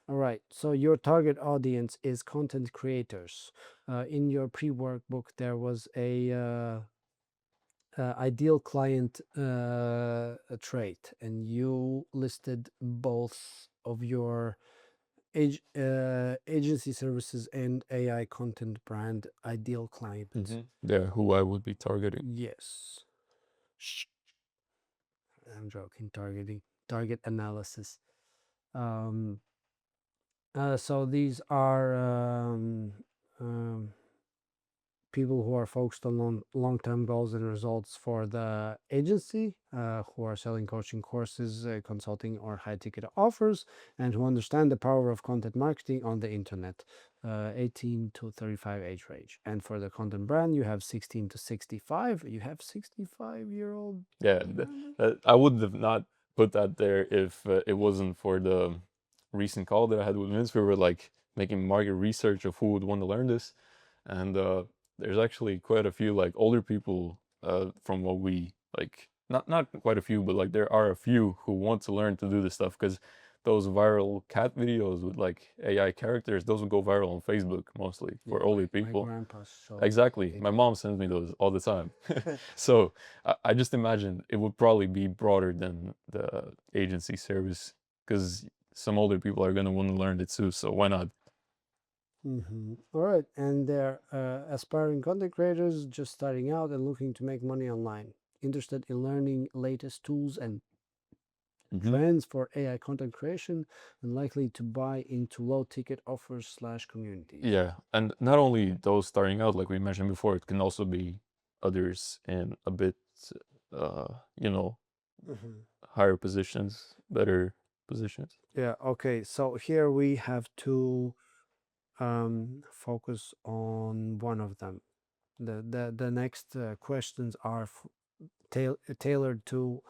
All right. So your target audience is content creators. In your pre-workbook, there was a ideal client trait, and you listed both of your agency services and AI content brand ideal clients. Yeah, who I would be targeting. Yes. I'm joking. Target analysis. So these are people who are focused on long-term goals and results for the agency, who are selling coaching courses, consulting, or high-ticket offers, and who understand the power of content marketing on the internet. 18 to 35 age range. And for the content brand, you have 16 to 65. You have 65-year-old. Yeah, I would have not put that there if it wasn't for the recent call that I had with Vince. We were like making market research of who would want to learn this, and there's actually quite a few like older people from what we like, not quite a few, but like there are a few who want to learn to do this stuff, because those viral cat videos with like AI characters, those would go viral on Facebook mostly for older people. Exactly. My mom sends me those all the time. So I just imagine it would probably be broader than the agency service, because some older people are going to want to learn it too, so why not? All right. And they're aspiring content creators just starting out and looking to make money online, interested in learning latest tools and trends for AI content creation, and likely to buy into low ticket offers / communities. Yeah, and not only those starting out, like we mentioned before, it can also be others in a bit, higher positions, better positions. Yeah. Okay. So here we have to focus on one of them. The next questions are tailored to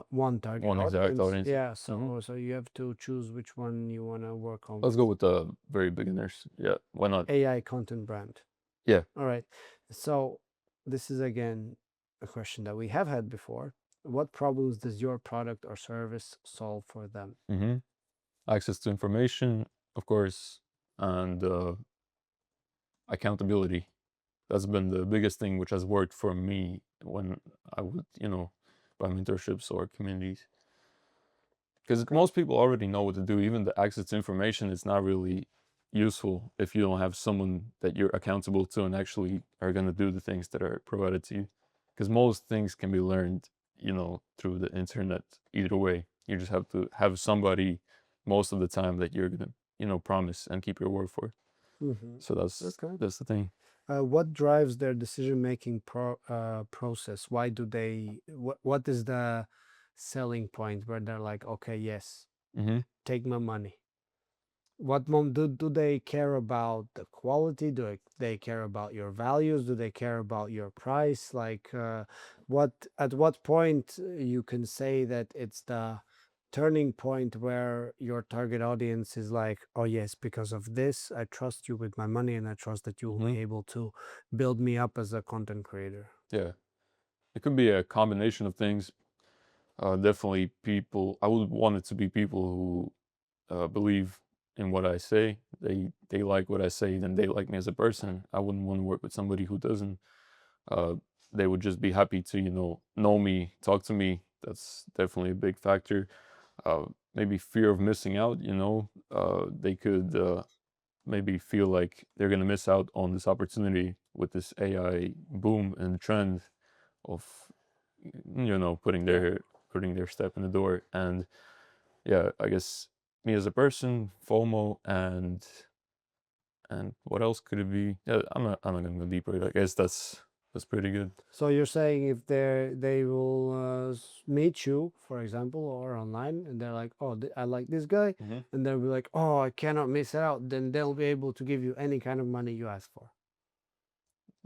one target exact audience. Yeah, so you have to choose which one you want to work on. Let's go with the very beginners. Yeah, why not? AI content brand. Yeah. All right. So this is again a question that we have had before. What problems does your product or service solve for them? Access to information, of course, and accountability. That's been the biggest thing which has worked for me when I would, buy mentorships or communities. Because most people already know what to do. Even the access to information is not really useful if you don't have someone that you're accountable to and actually are going to do the things that are provided to you. Because most things can be learned through the internet. Either way, you just have to have somebody most of the time that you're gonna, promise and keep your word for. So Okay. that's the thing. What drives their decision-making process? Why do they? What is the selling point where they're like, okay, yes, Mm-hmm. take my money? What do they care about the quality? They care about your values? Do they care about your price? Like, what at what point you can say that it's the turning point where your target audience is like, oh yes, because of this, I trust you with my money, and I trust that you will Mm-hmm. be able to build me up as a content creator. Yeah, it could be a combination of things. Definitely people. I would want it to be people who believe in what I say. They like what I say, then they like me as a person. I wouldn't want to work with somebody who doesn't. Uh, they would just be happy to know me, talk to me. That's definitely a big factor. Maybe fear of missing out. They could maybe feel like they're gonna miss out on this opportunity with this AI boom and trend of putting Yeah. their step in the door. And yeah, I guess me as a person, FOMO, and what else could it be? Yeah, I'm not gonna go deeper. I guess that's pretty good. So you're saying if they will meet you, for example, or online, and they're like, oh, I like this guy, Hmm. and they'll be like, oh, I cannot miss out, then they'll be able to give you any kind of money you ask for.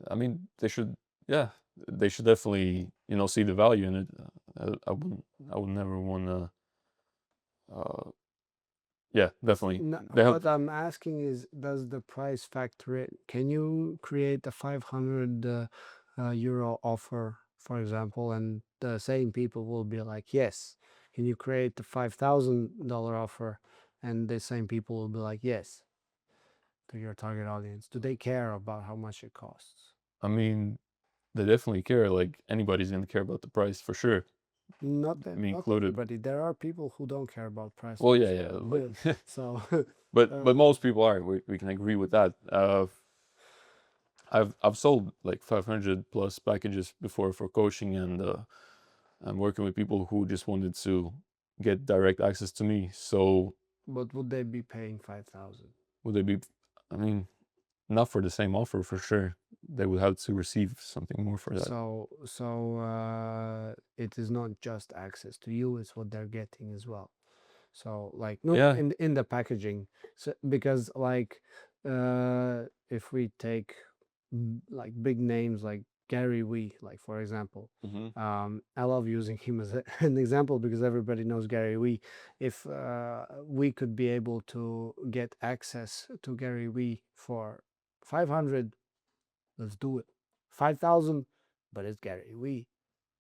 I mean, yeah, they should definitely see the value in it. I would never want to. Uh, yeah, definitely. No, They have. what I'm asking is, does the price factor in? Can you create a 500 euro offer, for example, and the same people will be like, yes. Can you create the $5,000 offer, and the same people will be like, yes, to your target audience? Do they care about how much it costs? I mean, they definitely care. Like anybody's gonna care about the price for sure, me Not included. everybody. There are people who don't care about price Well, much. yeah, yeah. Like, So, but um, most people are. We can agree with that. I've sold like 500 plus packages before for coaching, and I'm working with people who just wanted to get direct access to me. So but would they be paying 5,000? would they be? I mean, not for the same offer for sure. They would have to receive something more for that. So it is not just access to you; it's what they're getting as well. So like no, Yeah. in the packaging, so because like if we take like big names like Gary Wee, like for example, Hmm. I love using him as an example because everybody knows Gary Wee. If we could be able to get access to Gary Wee for 500, let's do it. 5,000, but it's Gary Wee.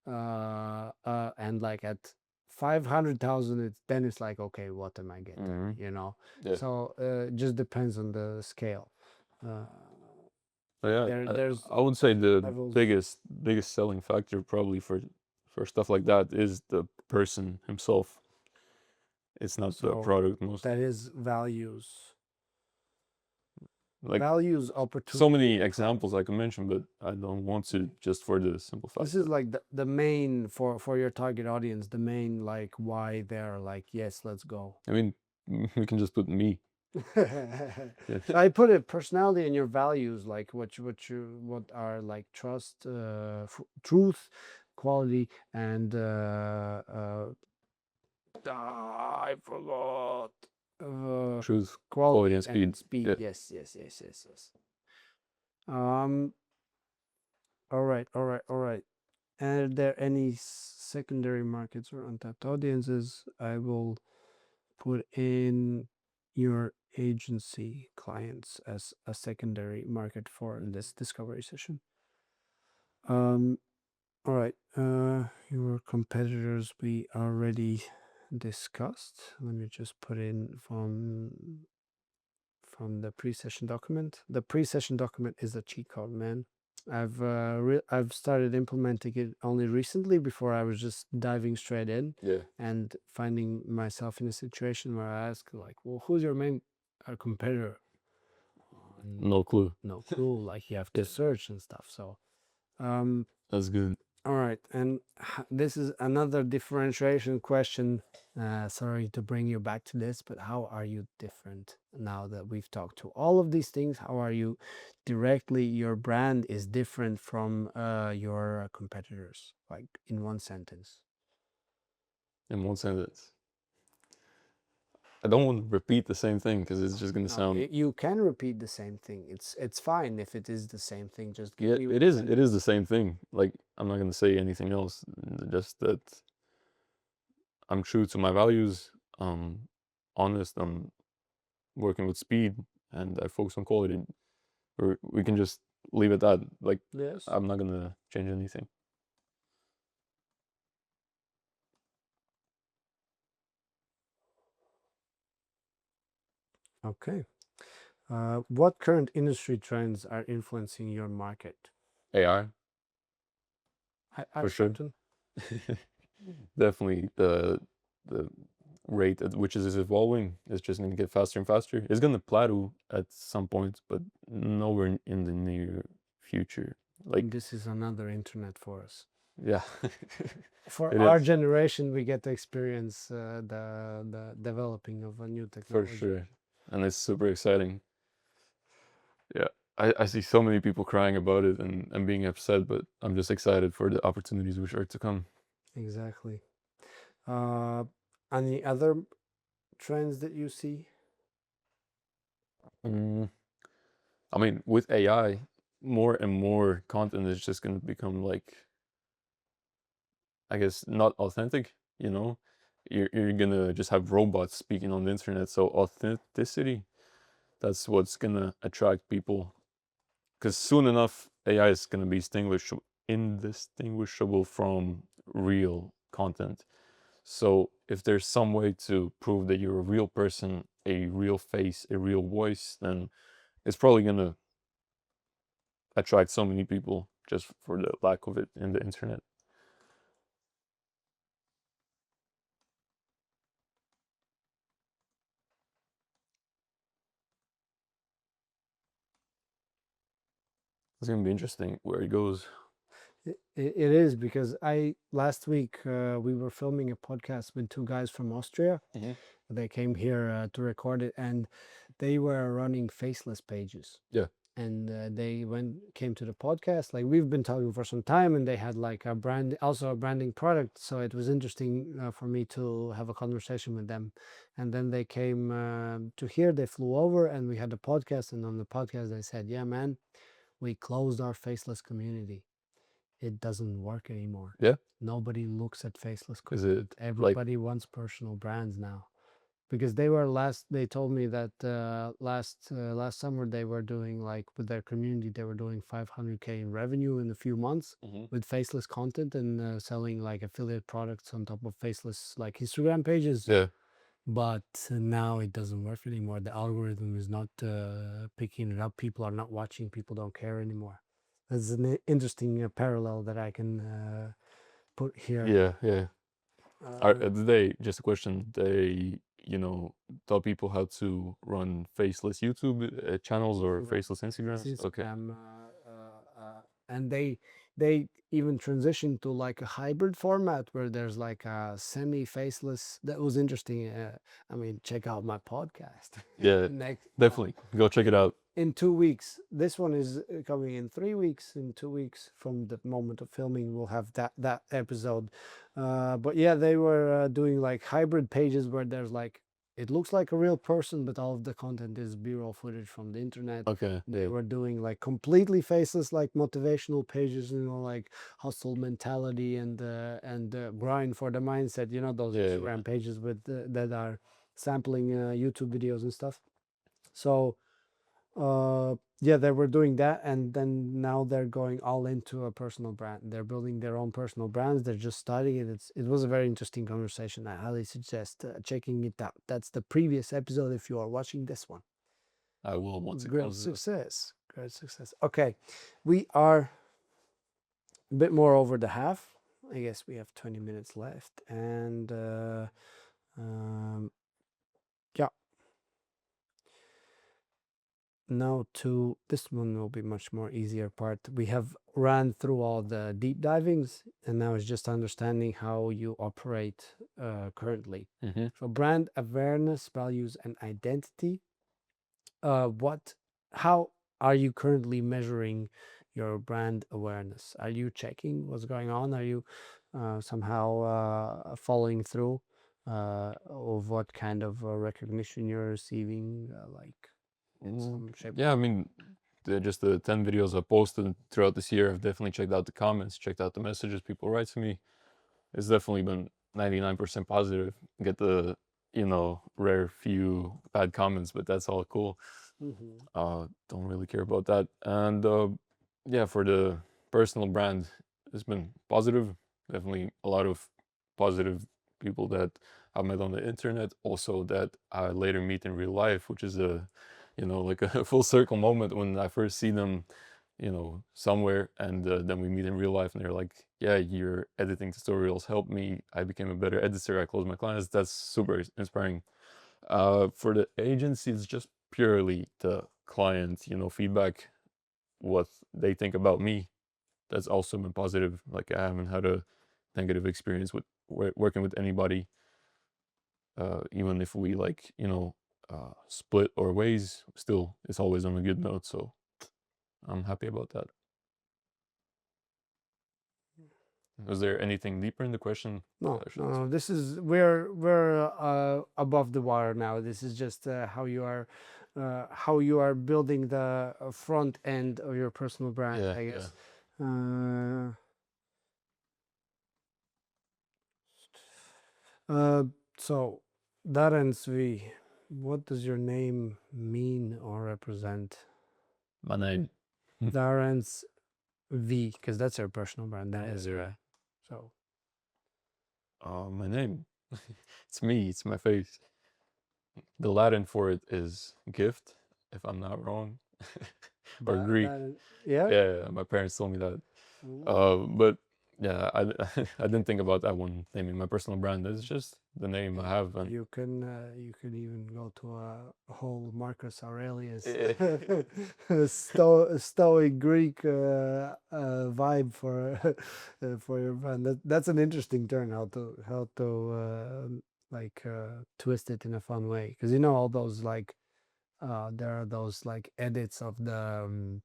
And like at 500,000, then it's like, okay, what am I getting? Hmm. Yeah. So just depends on the scale. Uh, But yeah, there's I would say the levels. biggest selling factor probably for stuff like that is the person himself. It's not the So product most. that is values, Like values, so opportunity. many examples I can mention, but I don't want to just for the simple fact This is that like the main for your target audience, the main like why they're like, yes, let's go. I mean we can just put me. Yeah. So I put it personality and your values, like what are like trust, truth, quality, and I forgot Truth, quality, quality and and speed. speed. Yeah. Yes, yes, yes, yes, yes. Um. All right, all right, all right. Are there any secondary markets or untapped audiences? I will put in your agency clients as a secondary market for this discovery session. Um, all right. Your competitors we already discussed. Let me just put in from the pre-session document. The pre-session document is a cheat code, man. I've started implementing it only recently. Before I was just diving straight in Yeah. and finding myself in a situation where I ask like, well, who's your main competitor? No clue. No clue. Like you have to search and stuff. So um, That's good. All right, and this is another differentiation question. Sorry to bring you back to this, but how are you different now that we've talked to all of these things? How are you directly? Your brand is different from your competitors, like in one sentence. In one sentence. I don't want to repeat the same thing because it's just gonna No, sound. you can repeat the same thing. It's fine if it is the same thing. Just give Yeah, me it one is. sentence. It is the same thing. Like I'm not gonna say anything else. Just that I'm true to my values. Honest. I'm working with speed, and I focus on quality. Or we can just leave it at that. Like Yes. I'm not gonna change anything. Okay. What current industry trends are influencing your market? AI I for sure. certain. Definitely the rate at which it is evolving is just gonna get faster and faster. It's gonna plateau at some point, but nowhere in the near future. Like This is another internet for us. yeah, For it our is generation, we get to experience the developing of a new for technology. sure, and it's super exciting. Yeah, I see so many people crying about it and being upset, but I'm just excited for the opportunities which are to come. Exactly. Uh, any other trends that you see? Mm, I mean, with AI, more and more content is just gonna become like, I guess, not authentic. You know, you're gonna just have robots speaking on the internet. So authenticity, that's what's gonna attract people. Because soon enough, AI is gonna be indistinguishable from real content. So if there's some way to prove that you're a real person, a real face, a real voice, then it's probably gonna attract so many people just for the lack of it in the internet. It's gonna be interesting where it goes. It is because I last week we were filming a podcast with two guys from Austria. Mm-hmm. They came here to record it, and they were running faceless pages. Yeah. And they came to the podcast. Like we've been talking for some time, and they had like a brand, also a branding product. So it was interesting for me to have a conversation with them. And then they came to here. They flew over, and we had the podcast. And on the podcast, they said, "Yeah, man, we closed our faceless community. It doesn't work anymore. Yeah. Nobody looks at faceless Is content. it like Everybody wants personal brands now." Because they were they told me that last summer they were doing, like, with their community, they were doing 500K in revenue in a few months Mhm. with faceless content and selling like affiliate products on top of faceless like Instagram pages. Yeah. But now it doesn't work anymore. The algorithm is not picking it up. People are not watching. People don't care anymore. That's an interesting parallel that I can put here. Yeah. Yeah. Uh, Did they, just a question, they, taught people how to run faceless YouTube channels or Right. faceless Instagrams? Okay. Instagram, and they even transitioned to like a hybrid format where there's like a semi-faceless. That was interesting. I mean, check out my podcast. Yeah, Next, definitely. Go check it out. in 2 weeks. This one is coming in 3 weeks. In 2 weeks from the moment of filming, we'll have that episode. But yeah, they were doing like hybrid pages where there's like, it looks like a real person, but all of the content is B-roll footage from the internet. Okay. They Yeah. were doing like completely faceless, like motivational pages, like hustle mentality and grind for the mindset. Those Yeah. Instagram pages with that are sampling YouTube videos and stuff. So yeah, they were doing that, and then now they're going all into a personal brand. They're building their own personal brands. They're just starting it. It was a very interesting conversation. I highly suggest checking it out. That's the previous episode if you are watching this one. I will once it Great comes out. success. Great success. Okay, we are a bit more over the half. I guess we have 20 minutes left, and um, yeah. now to this one will be much more easier part. We have ran through all the deep divings, and now it's just understanding how you operate currently. Mm-hmm. So brand awareness, values, and identity. How are you currently measuring your brand awareness? Are you checking what's going on? Are you somehow following through of what kind of recognition you're receiving, like in some shape? Yeah, I mean, just the 10 videos I posted throughout this year, I've definitely checked out the comments, checked out the messages people write to me. It's definitely been 99% positive. Get the, rare few bad comments, but that's all cool. Don't really care about that. And yeah, for the personal brand, it's been positive. Definitely a lot of positive people that I met on the internet, also that I later meet in real life, which is like a full circle moment when I first see them, somewhere, and then we meet in real life, and they're like, "Yeah, your editing tutorials helped me. I became a better editor. I closed my clients." That's super inspiring. For the agency, it's just purely the client, feedback, what they think about me. That's also been positive. Like, I haven't had a negative experience with working with anybody, even if we split our ways. Still, it's always on a good note. So I'm happy about that. Was there anything deeper in the question? No, I should no, answer? no. This is we're above the water now. This is just how you are building the front end of your personal brand, Yeah, I yeah. guess. So DarensV, what does your name mean or represent? My name. DarensV, because that's your personal brand. That is Yeah. right. So My name. It's me. It's my face. The Latin for it is gift, if I'm not wrong, or Greek. yeah. Yeah, my parents told me that. But yeah, I I didn't think about that when naming my personal brand. It's just the name I have, and You can even go to a whole Marcus Aurelius Stoic Greek vibe for your brand. That's an interesting turn how to twist it in a fun way, because all those there are those like edits of the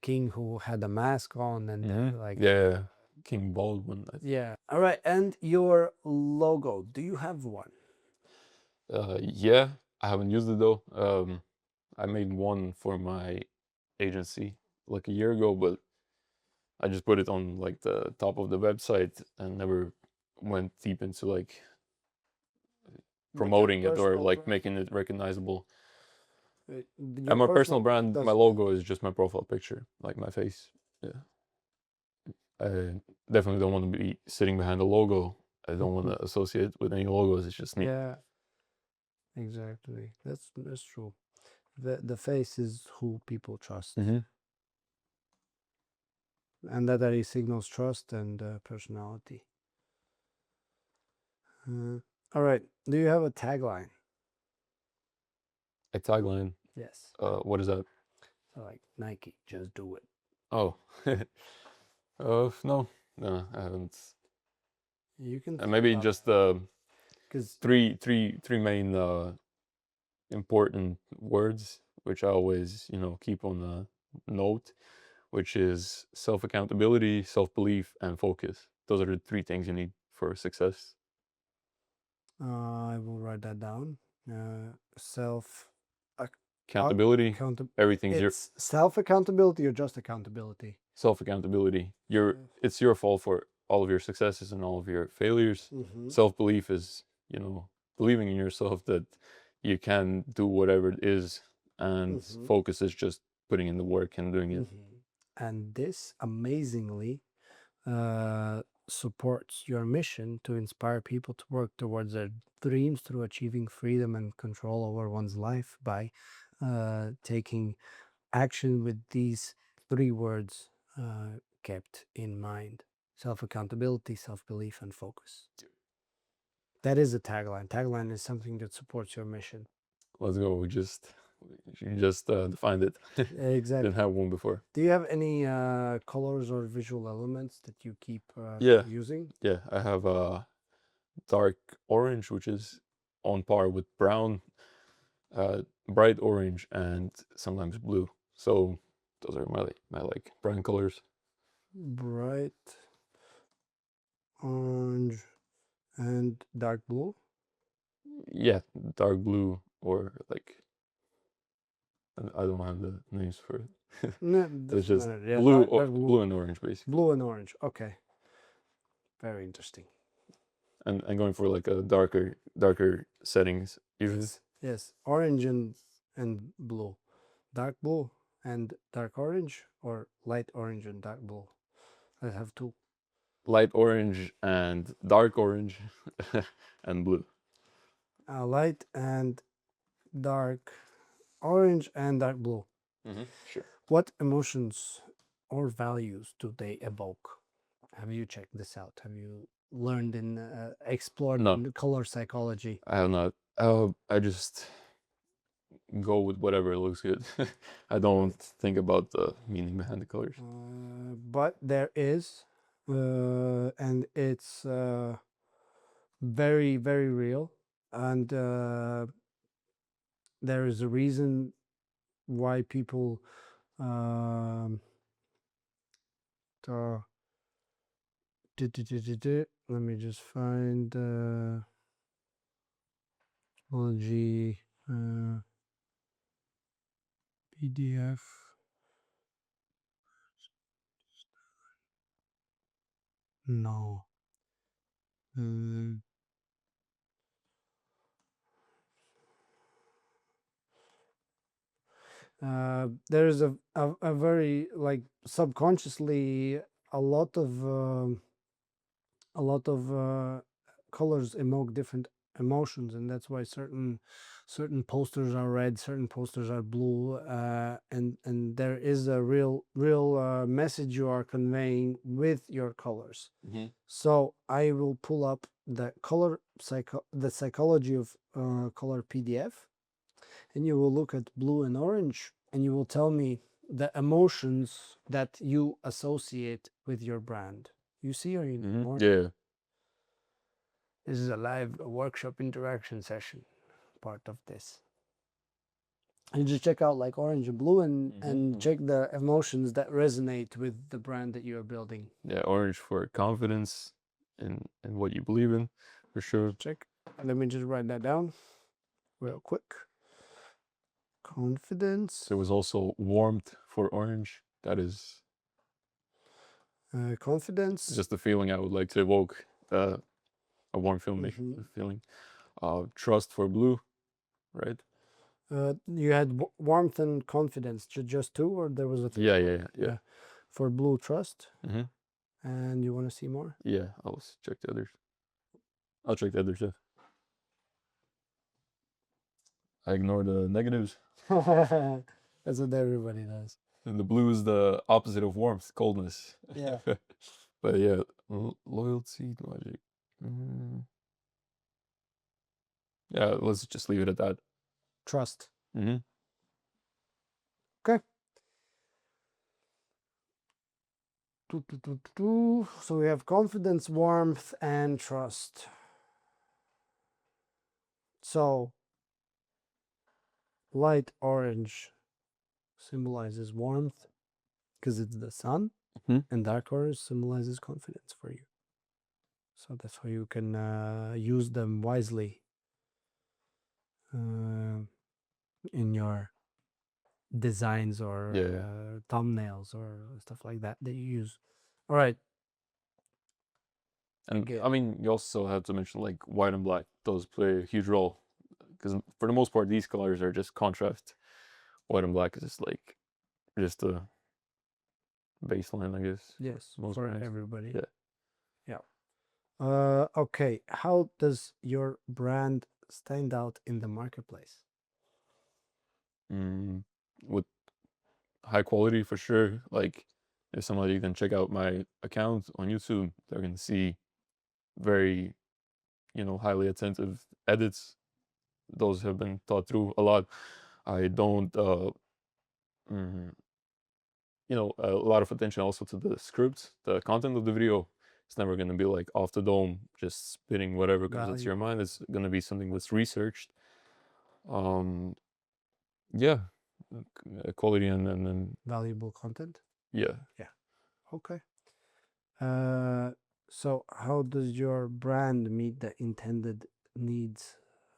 king who had a mask on and yeah, King Baldwin. yeah. All right, and your logo. Do you have one? Yeah, I haven't used it though. I made one for my agency like a year ago, but I just put it on like the top of the website and never went deep into like promoting it or like making it recognizable. And my personal brand, my logo is just my profile picture, like my face. Yeah. I definitely don't want to be sitting behind a logo. I don't want to associate with any logos. It's just me. Yeah, exactly. That's true. The face is who people trust, and that already signals trust and personality. All right. Do you have a tagline? A tagline. Yes. What is that? So like Nike, just do it. Oh, no, I haven't. You can Maybe just because three main important words, which I always keep on the note, which is self-accountability, self-belief, and focus. Those are the three things you need for success. I will write that down. Self Accountability. Everything's your It's self accountability or just accountability. self-accountability. It's your fault for all of your successes and all of your failures. Self-belief is, believing in yourself that you can do whatever it is, and focus is just putting in the work and doing it. And this amazingly supports your mission to inspire people to work towards their dreams through achieving freedom and control over one's life by taking action with these three words kept in mind: self accountability, self belief, and focus. That is a tagline. Tagline is something that supports your mission. Let's go. We just You just defined it. Exactly. Didn't have one before. Do you have any colors or visual elements that you keep Yeah. using? Yeah, I have dark orange, which is on par with brown, bright orange, and sometimes blue. So those are my like brand colors. Bright orange and dark blue. Yeah, dark blue or like I don't have the names for it. No, It's doesn't just matter. Yeah, blue dark blue. blue and orange basically. Blue and orange. Okay. Very interesting. And going for like a darker settings usually. Yes. Orange and blue. Dark blue and dark orange, or light orange and dark blue. I have two. Light orange and dark orange and blue. Light and dark orange and dark blue. Sure. What emotions or values do they evoke? Have you checked this out? Have you learned and explored No. the color psychology? I have not. I just go with whatever looks good. I don't think about the meaning behind the colors. But there is, and it's very, very real. And there is a reason why people um, uh, let me just find technology PDF. No. There's a very like subconsciously a lot of a lot of colors evoke different emotions, and that's why certain posters are red, certain posters are blue, and there is a real message you are conveying with your colors. So I will pull up the the psychology of color PDF, and you will look at blue and orange, and you will tell me the emotions that you associate with your brand. You see, or you need more? Yeah. This is a live workshop interaction session, part of this. And just check out like orange and blue and check the emotions that resonate with the brand that you are building. Yeah, orange for confidence in what you believe in, for sure. Check. Let me just write that down real quick. Confidence. There was also warmth for orange. That is Confidence. just the feeling I would like to evoke. A warm feeling. Trust for blue, right? You had warmth and confidence, just two, or there was a third? Yeah. For blue, trust. And you want to see more? Yeah, I'll check the others. I'll check the others, yeah. I ignore the negatives. That's what everybody does. And the blue is the opposite of warmth, coldness. Yeah. But yeah, loyalty, logic. Yeah, let's just leave it at that. Trust. Okay. So we have confidence, warmth, and trust. So light orange symbolizes warmth because it's the sun, and dark orange symbolizes confidence for you. So that's how you can use them wisely in your designs or thumbnails or stuff like that you use. All right. And I mean, you also have to mention like white and black. Those play a huge role because for the most part, these colors are just contrast. White and black is just like just a baseline, I guess. Yes, most for brands. everybody. Yeah. Okay. How does your brand stand out in the marketplace? With high quality for sure. Like if somebody can check out my account on YouTube, they're gonna see very, highly attentive edits. Those have been thought through a lot. I don't, mm, a lot of attention also to the script, the content of the video. It's never going to be like off the dome, just spitting whatever comes into your Valuable, mind. It's going to be something that's researched. Um, yeah, quality and valuable content. yeah. Yeah. Okay. Uh, so how does your brand meet the intended needs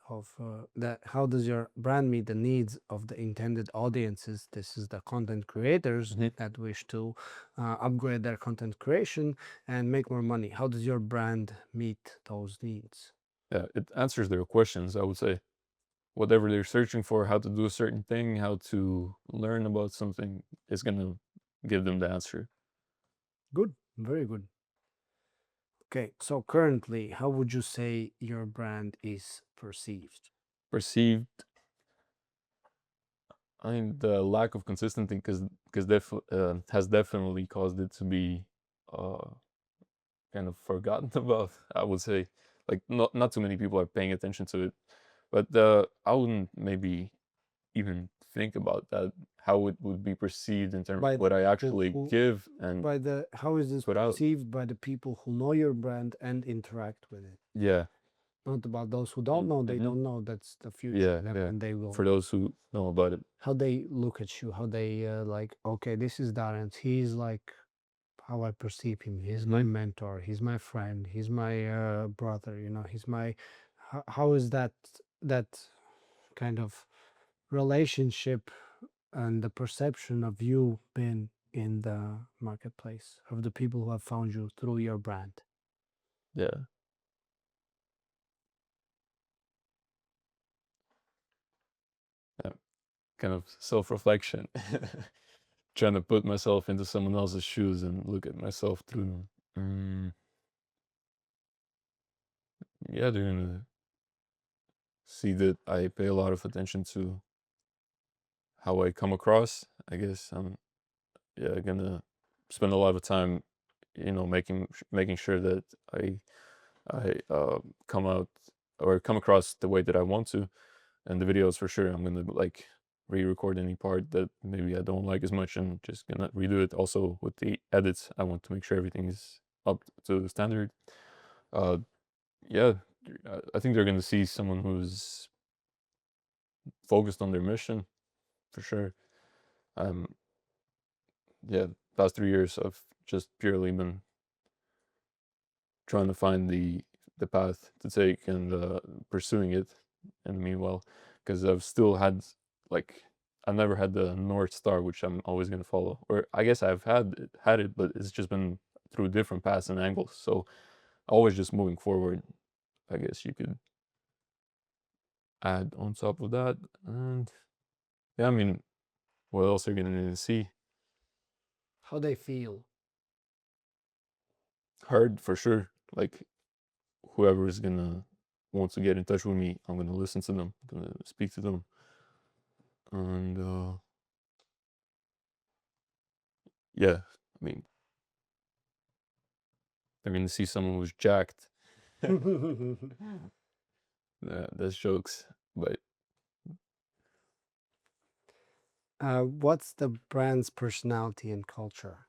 of the how does your brand meet the needs of the intended audiences? This is the content creators Mhm. that wish to upgrade their content creation and make more money. How does your brand meet those needs? Yeah, it answers their questions, I would say. Whatever they're searching for, how to do a certain thing, how to learn about something, is going to give them the answer. Good, very good. Okay, so currently, how would you say your brand is perceived? Perceived, I mean, the lack of consistency has definitely caused it to be uh, kind of forgotten about. I would say, like, not too many people are paying attention to it, but I wouldn't maybe even think about that, how it would be perceived in terms of By what I people actually who give and by the how is this put out. perceived by the people who know your brand and interact with it, Yeah. not about those who don't know. They Mm-hmm. don't know, that's the future Yeah, for them, yeah. and they For will those who know about it. how they look at you, how they like, okay, this is Darren, he's like how I perceive him, he's my mentor, he's my friend, he's my brother, he's my how is that kind of relationship and the perception of you been in the marketplace of the people who have found you through your brand? Yeah. Yeah. Kind of self-reflection. Trying to put myself into someone else's shoes and look at myself through them. Yeah, they're gonna see that I pay a lot of attention to how I come across. I guess I'm, yeah, gonna spend a lot of time, making sure that I come out or come across the way that I want to. And the videos, for sure, I'm gonna like re-record any part that maybe I don't like as much and just gonna redo it. Also with the edits, I want to make sure everything is up to standard. Uh, yeah, I think they're gonna see someone who's focused on their mission, for sure. Um, yeah, past 3 years I've just purely been trying to find the path to take and pursuing it. And meanwhile, because I've still had like I've never had the North Star, which I'm always gonna follow. Or I guess I've had it, but it's just been through different paths and angles. So always just moving forward. I guess you could add on top of that. And yeah, I mean, what else are you gonna need to see? How they feel? Hard for sure. Like whoever is gonna want to get in touch with me, I'm gonna listen to them, I'm gonna speak to them, and yeah, I mean, they're gonna see someone who's jacked. That's jokes, but What's the brand's personality and culture?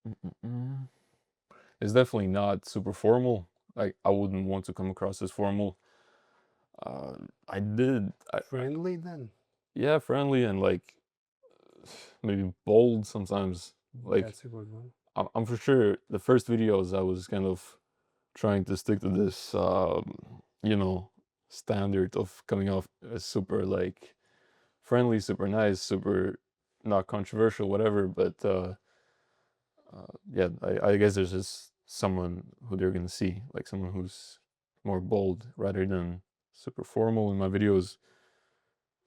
mm-mm-mm. It's definitely not super formal. Like I wouldn't want to come across as formal. Uh, I did, Friendly then? yeah, friendly and like maybe bold sometimes. Like That's a good one. I'm for sure the first videos I was kind of trying to stick to this, you know, standard of coming off as super like friendly, super nice, super not controversial, whatever. But yeah, I guess there's just someone who they're gonna see, like someone who's more bold rather than super formal in my videos.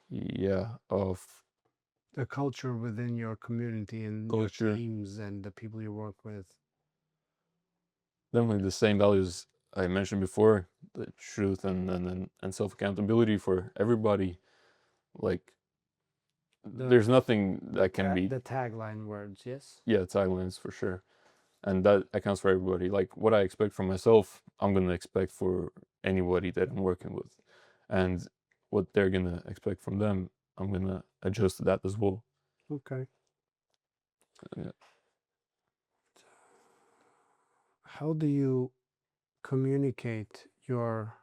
Yeah, of The culture within your community and your culture, teams and the people you work with. definitely the same values I mentioned before, the truth and self accountability for everybody. Like The there's nothing that can be, the tagline words, yes? yeah, taglines for sure, and that accounts for everybody. Like what I expect from myself, I'm gonna expect for anybody that I'm working with, and what they're gonna expect from them, I'm gonna adjust to that as well. Okay. Yeah. How do you communicate your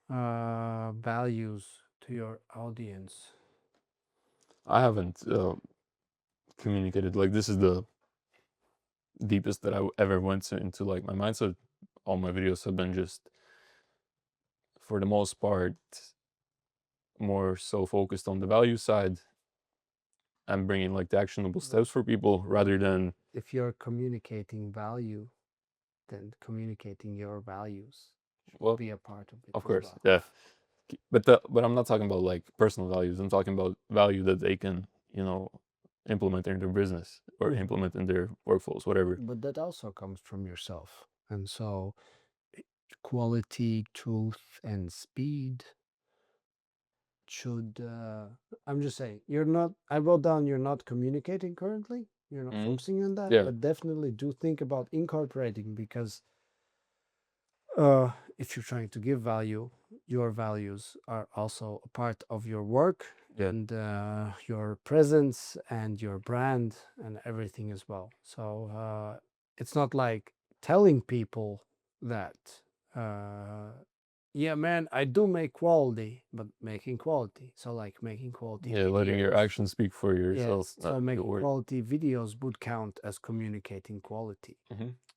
values to your audience? I haven't communicated like this is the deepest that I ever went into like my mindset. All my videos have been just, for the most part, more so focused on the value side and bringing like the actionable steps for people rather than. If you're communicating value, then communicating your values should Well, be a part of it of as course, well. yeah. But I'm not talking about like personal values. I'm talking about value that they can, implement in their business or implement in their workflows, whatever. But that also comes from yourself. And so quality, truth, and speed should I'm just saying I wrote down you're not communicating currently. You're not focusing on that, Yeah. but definitely do think about incorporating, because if you're trying to give value, your values are also a part of your work and your presence and your brand and everything as well. So it's not like telling people that, yeah, man, I do make quality, but making quality. So like making quality Yeah, letting your videos. actions speak for yourself. Yes, so making quality videos would count as communicating quality.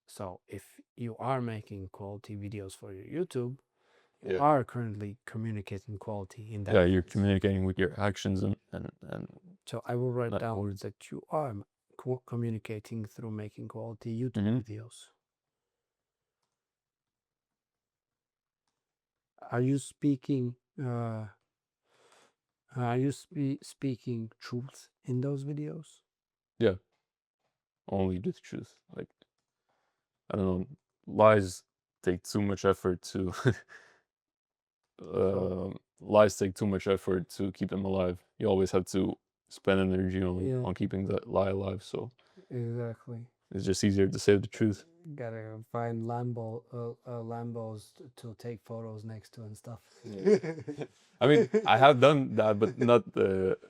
So if you are making quality videos for your YouTube, you are currently communicating quality in that. Yeah, you're communicating with your actions and So I will write not down words. that you are communicating through making quality YouTube videos. Are you speaking? Are you speaking truth in those videos? Yeah, only the truth. Like, I don't know, lies take too much effort to lies take too much effort to keep them alive. You always have to spend energy on keeping that lie alive. So exactly, it's just easier to say the truth. Gotta find Lambos to take photos next to and stuff. I mean, I have done that, but not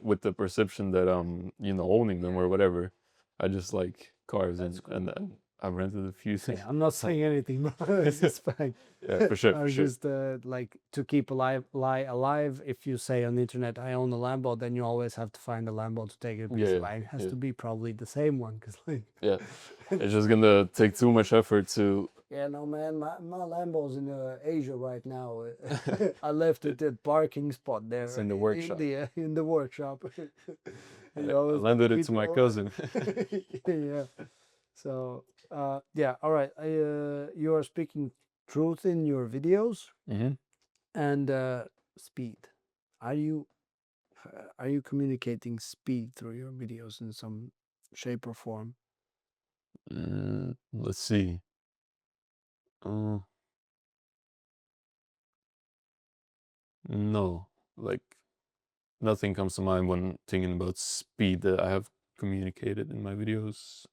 with the perception that owning them or whatever. I just like cars and I've rented a few things. Yeah, I'm not saying anything, but it's fine. Yeah, for sure. I was just like, to keep lie alive. If you say on the internet, I own a Lambo, then you always have to find a Lambo to take it. It has to be probably the same one, because like it's just gonna take too much effort to. Yeah, no, man, my Lambo's in Asia right now. I left it at parking spot there. It's in the workshop. In the workshop. I lended it to my cousin. Yeah. So, yeah, all right. You are speaking truth in your videos and speed. Are you communicating speed through your videos in some shape or form? Let's see. No, like nothing comes to mind when thinking about speed that I have communicated in my videos.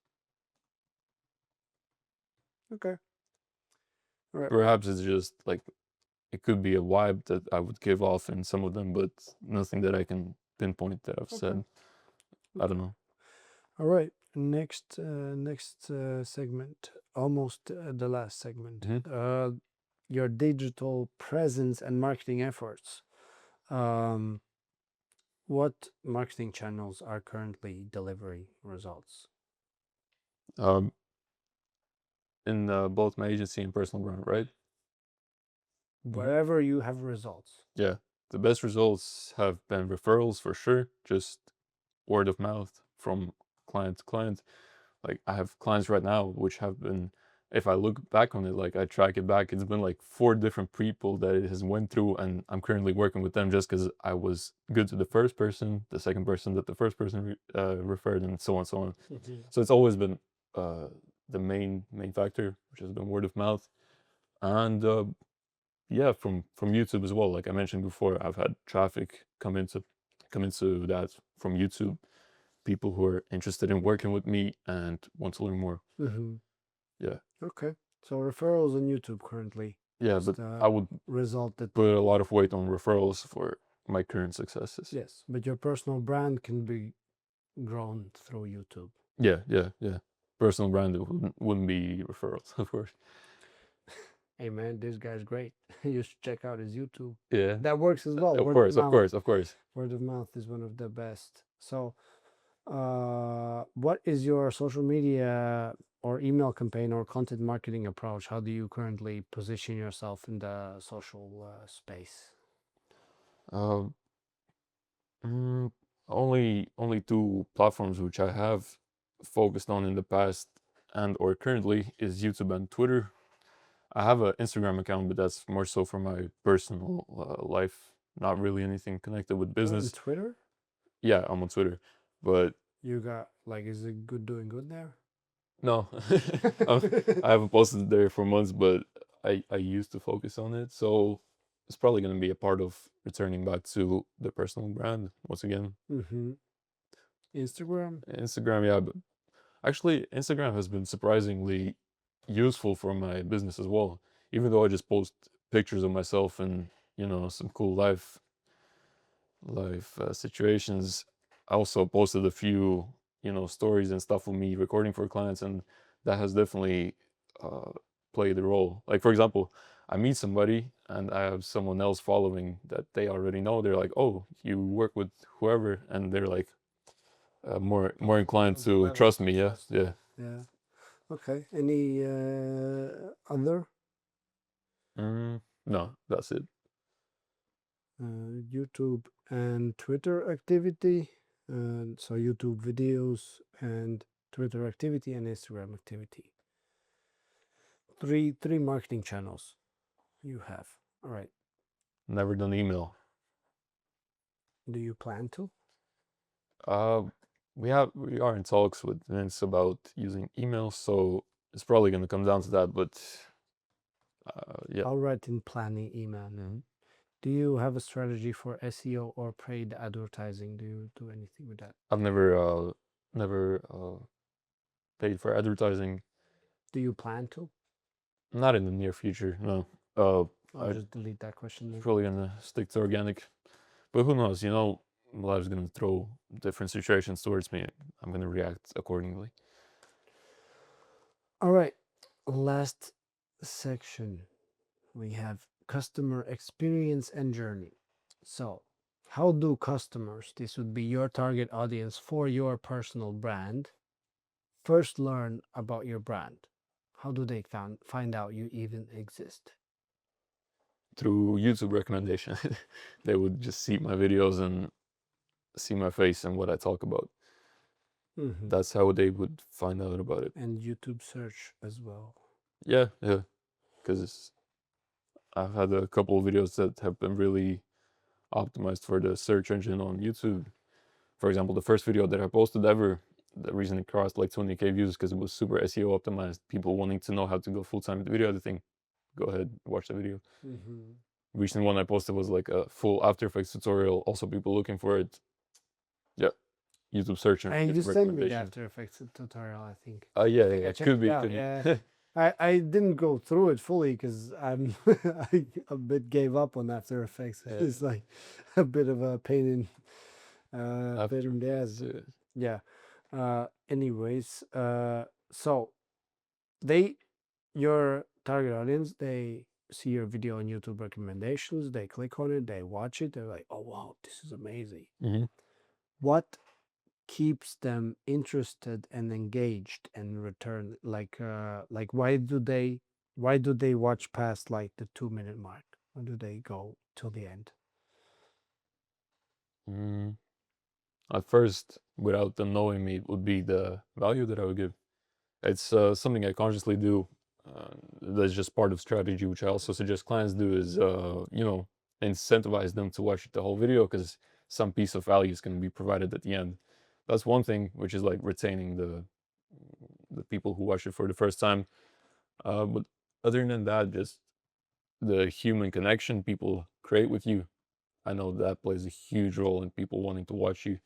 Okay. All right. Perhaps it's just like it could be a vibe that I would give off in some of them, but nothing that I can pinpoint that I've said. I don't know. All right. Next segment, almost the last segment. Your digital presence and marketing efforts. What marketing channels are currently delivering results? In both my agency and personal brand, right? Wherever you have results. Yeah, the best results have been referrals for sure, just word of mouth from client to client. Like I have clients right now which have been, if I look back on it, like I track it back, it's been like 4 different people that it has went through, and I'm currently working with them just because I was good to the first person, the second person that the first person referred, and so on, so on. So it's always been the main factor, which has been word of mouth, and yeah, from YouTube as well. Like I mentioned before, I've had traffic come into that from YouTube. People who are interested in working with me and want to learn more. Yeah. Okay. So referrals on YouTube currently. Yeah, but I would result that put a lot of weight on referrals for my current successes. Yes, but your personal brand can be grown through YouTube. Yeah. Personal brand wouldn't be referrals, of course. Hey man, this guy's great. You should check out his YouTube. Yeah. That works as well. Of Word course, of of mouth. course, of course. Word of mouth is one of the best. So, what is your social media or email campaign or content marketing approach? How do you currently position yourself in the social space? Uh, mm, only two platforms which I have focused on in the past and or currently is YouTube and Twitter. I have an Instagram account, but that's more so for my personal life, not really anything connected with On business. Twitter, Yeah, I'm on Twitter, but you got like, is it good doing good there? no, I haven't posted there for months, but I used to focus on it, so it's probably going to be a part of returning back to the personal brand once again. Mm-hmm. Instagram. Instagram, yeah, but actually Instagram has been surprisingly useful for my business as well. Even though I just post pictures of myself and some cool life situations, I also posted a few stories and stuff of me recording for clients, and that has definitely uh, played a role. Like for example, I meet somebody and I have someone else following that they already know. They're like, "Oh, you work with whoever," and they're like more inclined There's a to level trust of me. Yeah, trust. yeah. Yeah. Okay. Any other No, that's it. YouTube and Twitter activity? So YouTube videos and Twitter activity and Instagram activity. Three marketing channels you have. All right. Never done email. Do you plan to? Uh, we are in talks with Vince about using email, so it's probably going to come down to that. But yeah, I'll write in planning email. Do you have a strategy for SEO or paid advertising? Do you do anything with that? I've never paid for advertising. Do you plan to? Not in the near future. No. I'll I'm just delete that question then. probably gonna stick to organic. But who knows? Life's gonna throw different situations towards me. I'm gonna react accordingly. All right. Last section, we have customer experience and journey. So, how do customers, this would be your target audience for your personal brand, first learn about your brand? How do they find out you even exist? Through YouTube recommendation, they would just see my videos and see my face and what I talk about. That's how they would find out about it. And YouTube search as well. Yeah, because I've had a couple of videos that have been really optimized for the search engine on YouTube. For example, the first video that I posted ever, the reason it crossed like 20K views is because it was super SEO optimized. People wanting to know how to go full time with video editing. Go ahead, watch the video. Recent one I posted was like a full After Effects tutorial. Also, people looking for it. Yeah, YouTube search And you sent me the recommendation. After Effects tutorial, I think. Yeah, I checked could be. it out, yeah. I didn't go through it fully because I'm I a bit gave up on After Effects. Yeah. It's like a bit of a pain in the ass. Yeah. Anyways, so your target audience, they see your video on YouTube recommendations, they click on it, they watch it, they're like, oh wow, this is amazing. What keeps them interested and engaged and return? Like why do they watch past like the 2 minute mark? Why do they go till the end? At first, without them knowing me, it would be the value that I would give. It's something I consciously do. That's just part of strategy, which I also suggest clients do is, incentivize them to watch the whole video because some piece of value is going to be provided at the end. That's one thing, which is like retaining the people who watch it for the first time. But other than that, just the human connection people create with you. I know that plays a huge role in people wanting to watch you.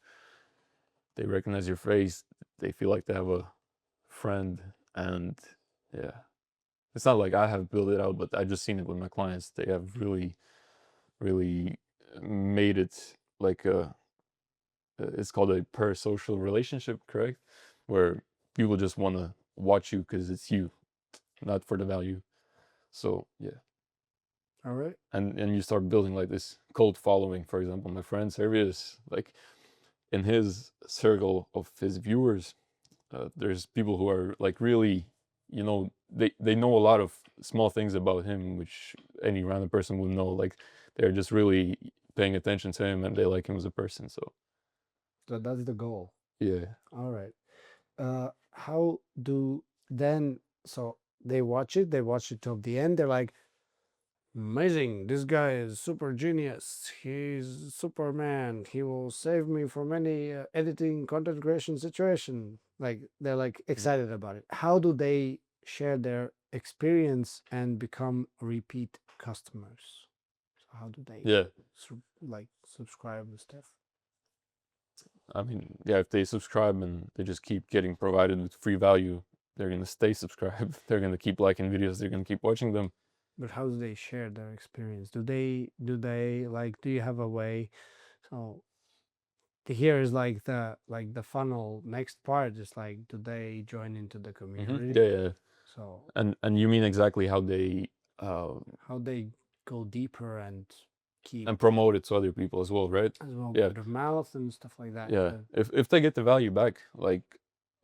They recognize your face. They feel like they have a friend, and yeah, it's not like I have built it out, but I just seen it with my clients. They have really made it like it's called a per-social relationship, correct? Where people just want to watch you because it's you, not for the value. So yeah, All right. and you start building like this cult following. For example, my friend Servius, like in his circle of his viewers, there's people who are like really, they know a lot of small things about him, which any random person would know. Like they're just really paying attention to him and they like him as a person. So So that's the goal. yeah. All right. How do then? So they watch it. They watch it till the end. They're like, amazing. This guy is super genius. He's Superman. He will save me from any editing, content creation situation. Like they're like excited about it. How do they share their experience and become repeat customers? So how do they Yeah. like subscribe and stuff? I mean, yeah, if they subscribe and they just keep getting provided with free value, they're gonna stay subscribed. They're gonna keep liking videos. They're gonna keep watching them. But how do they share their experience? Do they like, do you have a way? So here is like the funnel. Next part is like, do they join into the community? Yeah, yeah. So And you mean exactly how they uh, how they go deeper and keep and promote it to other people as well, right? as well Yeah, word of mouth and stuff like that. yeah. If they get the value back, like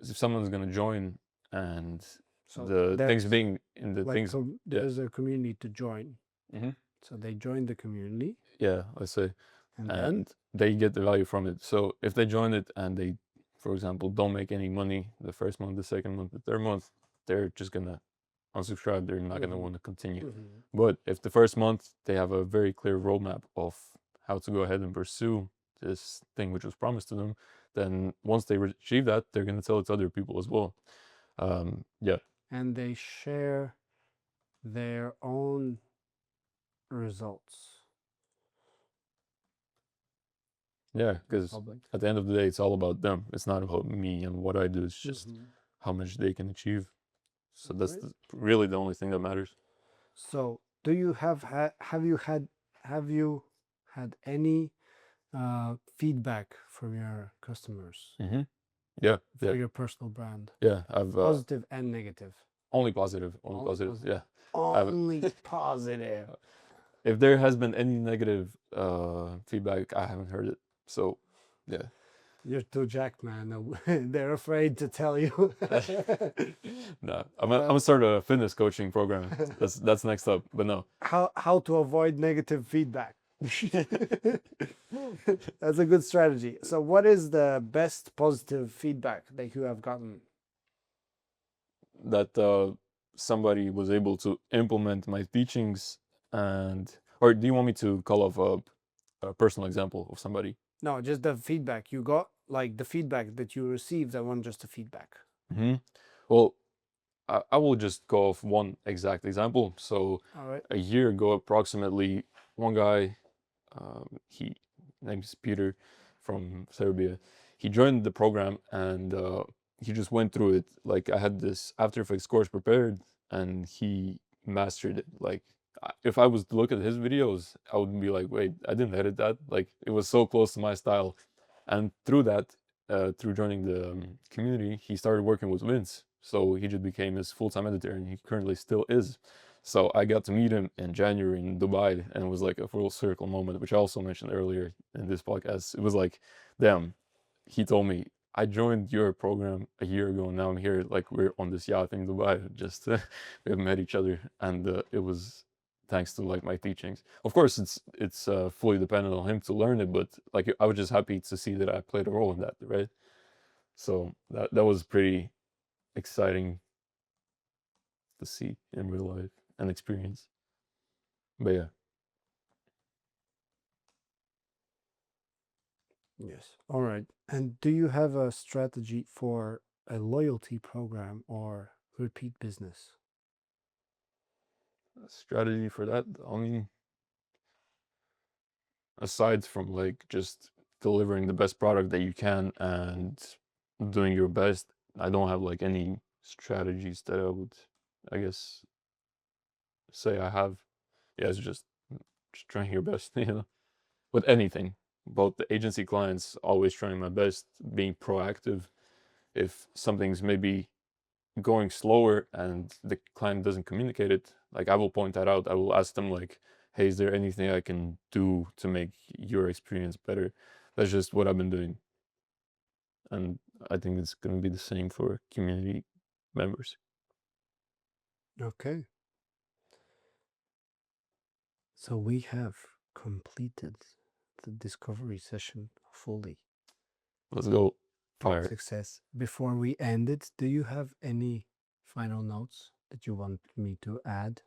if someone's gonna join and So the things there's being in the like things, yeah, there's a community to join. hmm So they join the community, yeah, let's say, and then and they get the value from it. So if they join it and they, for example, don't make any money the first month, the second month, the third month, they're just gonna unsubscribe. They're not gonna want to continue. But if the first month they have a very clear roadmap of how to go ahead and pursue this thing which was promised to them, then once they achieve that, they're gonna tell it to other people as well. Yeah, and they share their own results. yeah, because Public. at the end of the day, it's all about them. It's not about me and what I do. It's just how much they can achieve. So that's Right. really the only thing that matters. So, do you have you had any feedback from your customers Yeah, for yeah, your personal brand, yeah. I've positive and negative? only positive, only Only positive. positive. Yeah. Only positive. If there has been any negative feedback, I haven't heard it. So, yeah. You're too jacked, man. They're afraid to tell you. No, I'm gonna start a fitness coaching program. That's next up. But no, How to avoid negative feedback. That's a good strategy. So, what is the best positive feedback that you have gotten? that somebody was able to implement my teachings, and or do you want me to call off a personal example of somebody? No, just the feedback you got, like the feedback that you received. I want just the feedback. Well, I will just go off one exact example. So All right. a year ago, approximately, one guy, he name's Peter from Serbia. He joined the program and he just went through it. Like I had this After Effects course prepared, and he mastered it. Like if I was to look at his videos, I would be like, wait, I didn't edit that. Like it was so close to my style. And through that, through joining the community, he started working with Vince. So he just became his full-time editor, and he currently still is. So I got to meet him in January in Dubai, and it was like a full circle moment, which I also mentioned earlier in this podcast. It was like, damn, he told me, I joined your program a year ago, and now I'm here. Like we're on this yacht in Dubai, just we have met each other, and it was thanks to like my teachings. Of course, it's fully dependent on him to learn it, but like I was just happy to see that I played a role in that, right? So that was pretty exciting to see in real life and experience. But yeah. Yes. All right. And do you have a strategy for a loyalty program or repeat business? Strategy for that, I mean, aside from like just delivering the best product that you can and doing your best, I don't have like any strategies that I would, I guess, say I have. Yeah, it's just trying your best, you know. with anything. Both the agency clients, always trying my best, being proactive. If something's maybe going slower and the client doesn't communicate it, like I will point that out. I will ask them like, hey, is there anything I can do to make your experience better? That's just what I've been doing. And I think it's going to be the same for community members. Okay. So we have completed the discovery session fully. Let's go. Fire. Success. Before we end it, do you have any final notes that you want me to add?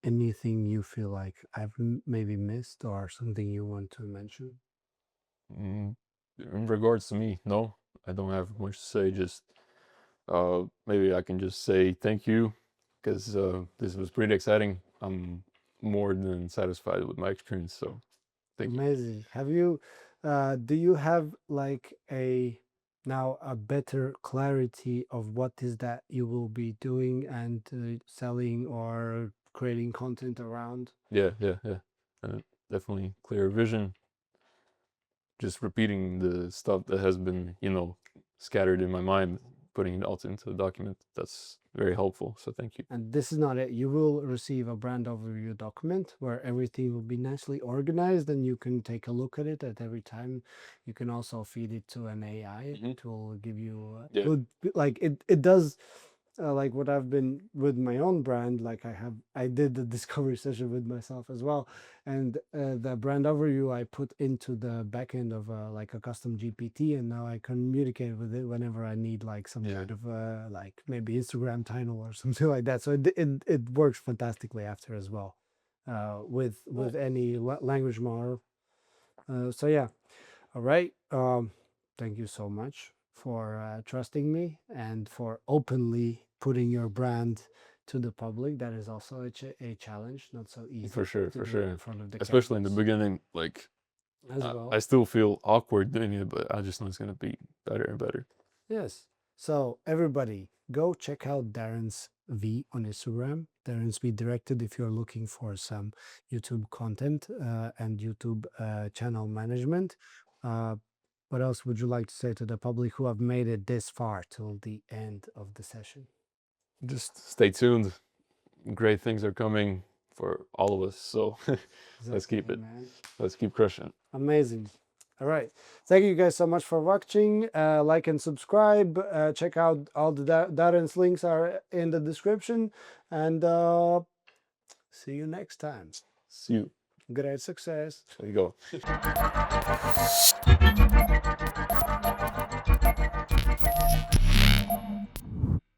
Anything you feel like I've maybe missed or something you want to mention? In regards to me, no, I don't have much to say. Just maybe I can just say thank you, because this was pretty exciting. I'm more than satisfied with my experience, so thank you. Amazing. Have you do you have like now a better clarity of what is that you will be doing and selling or creating content around? Yeah. Definitely clear vision. Just repeating the stuff that has been, scattered in my mind, putting it out into the document. That's very helpful. So thank you. And this is not it. You will receive a brand overview document where everything will be nicely organized and you can take a look at it at every time. You can also feed it to an AI. It will give you like it does like what I've been with my own brand. Like I did the discovery session with myself as well, and the brand overview I put into the backend of like a custom GPT, and now I communicate with it whenever I need like some kind of like maybe Instagram title or something like that. So it works fantastically after as well with any language model. So yeah, all right. Thank you so much for trusting me and for openly putting your brand to the public. That is also a challenge, not so easy. For sure. In front of the Especially in the cameras beginning, like as well. I still feel awkward doing it, but I just know it's gonna be better and better. Yes. So everybody, go check out DarensV on Instagram. DarensV directed if you're looking for some YouTube content and YouTube channel management. What else would you like to say to the public who have made it this far till the end of the session? Just stay tuned. Great things are coming for all of us. So let's keep it. Man. Let's keep crushing. Amazing. All right. Thank you guys so much for watching. Like and subscribe. Check out all the Darren's links are in the description. And see you next time. See you. Great success. There you go.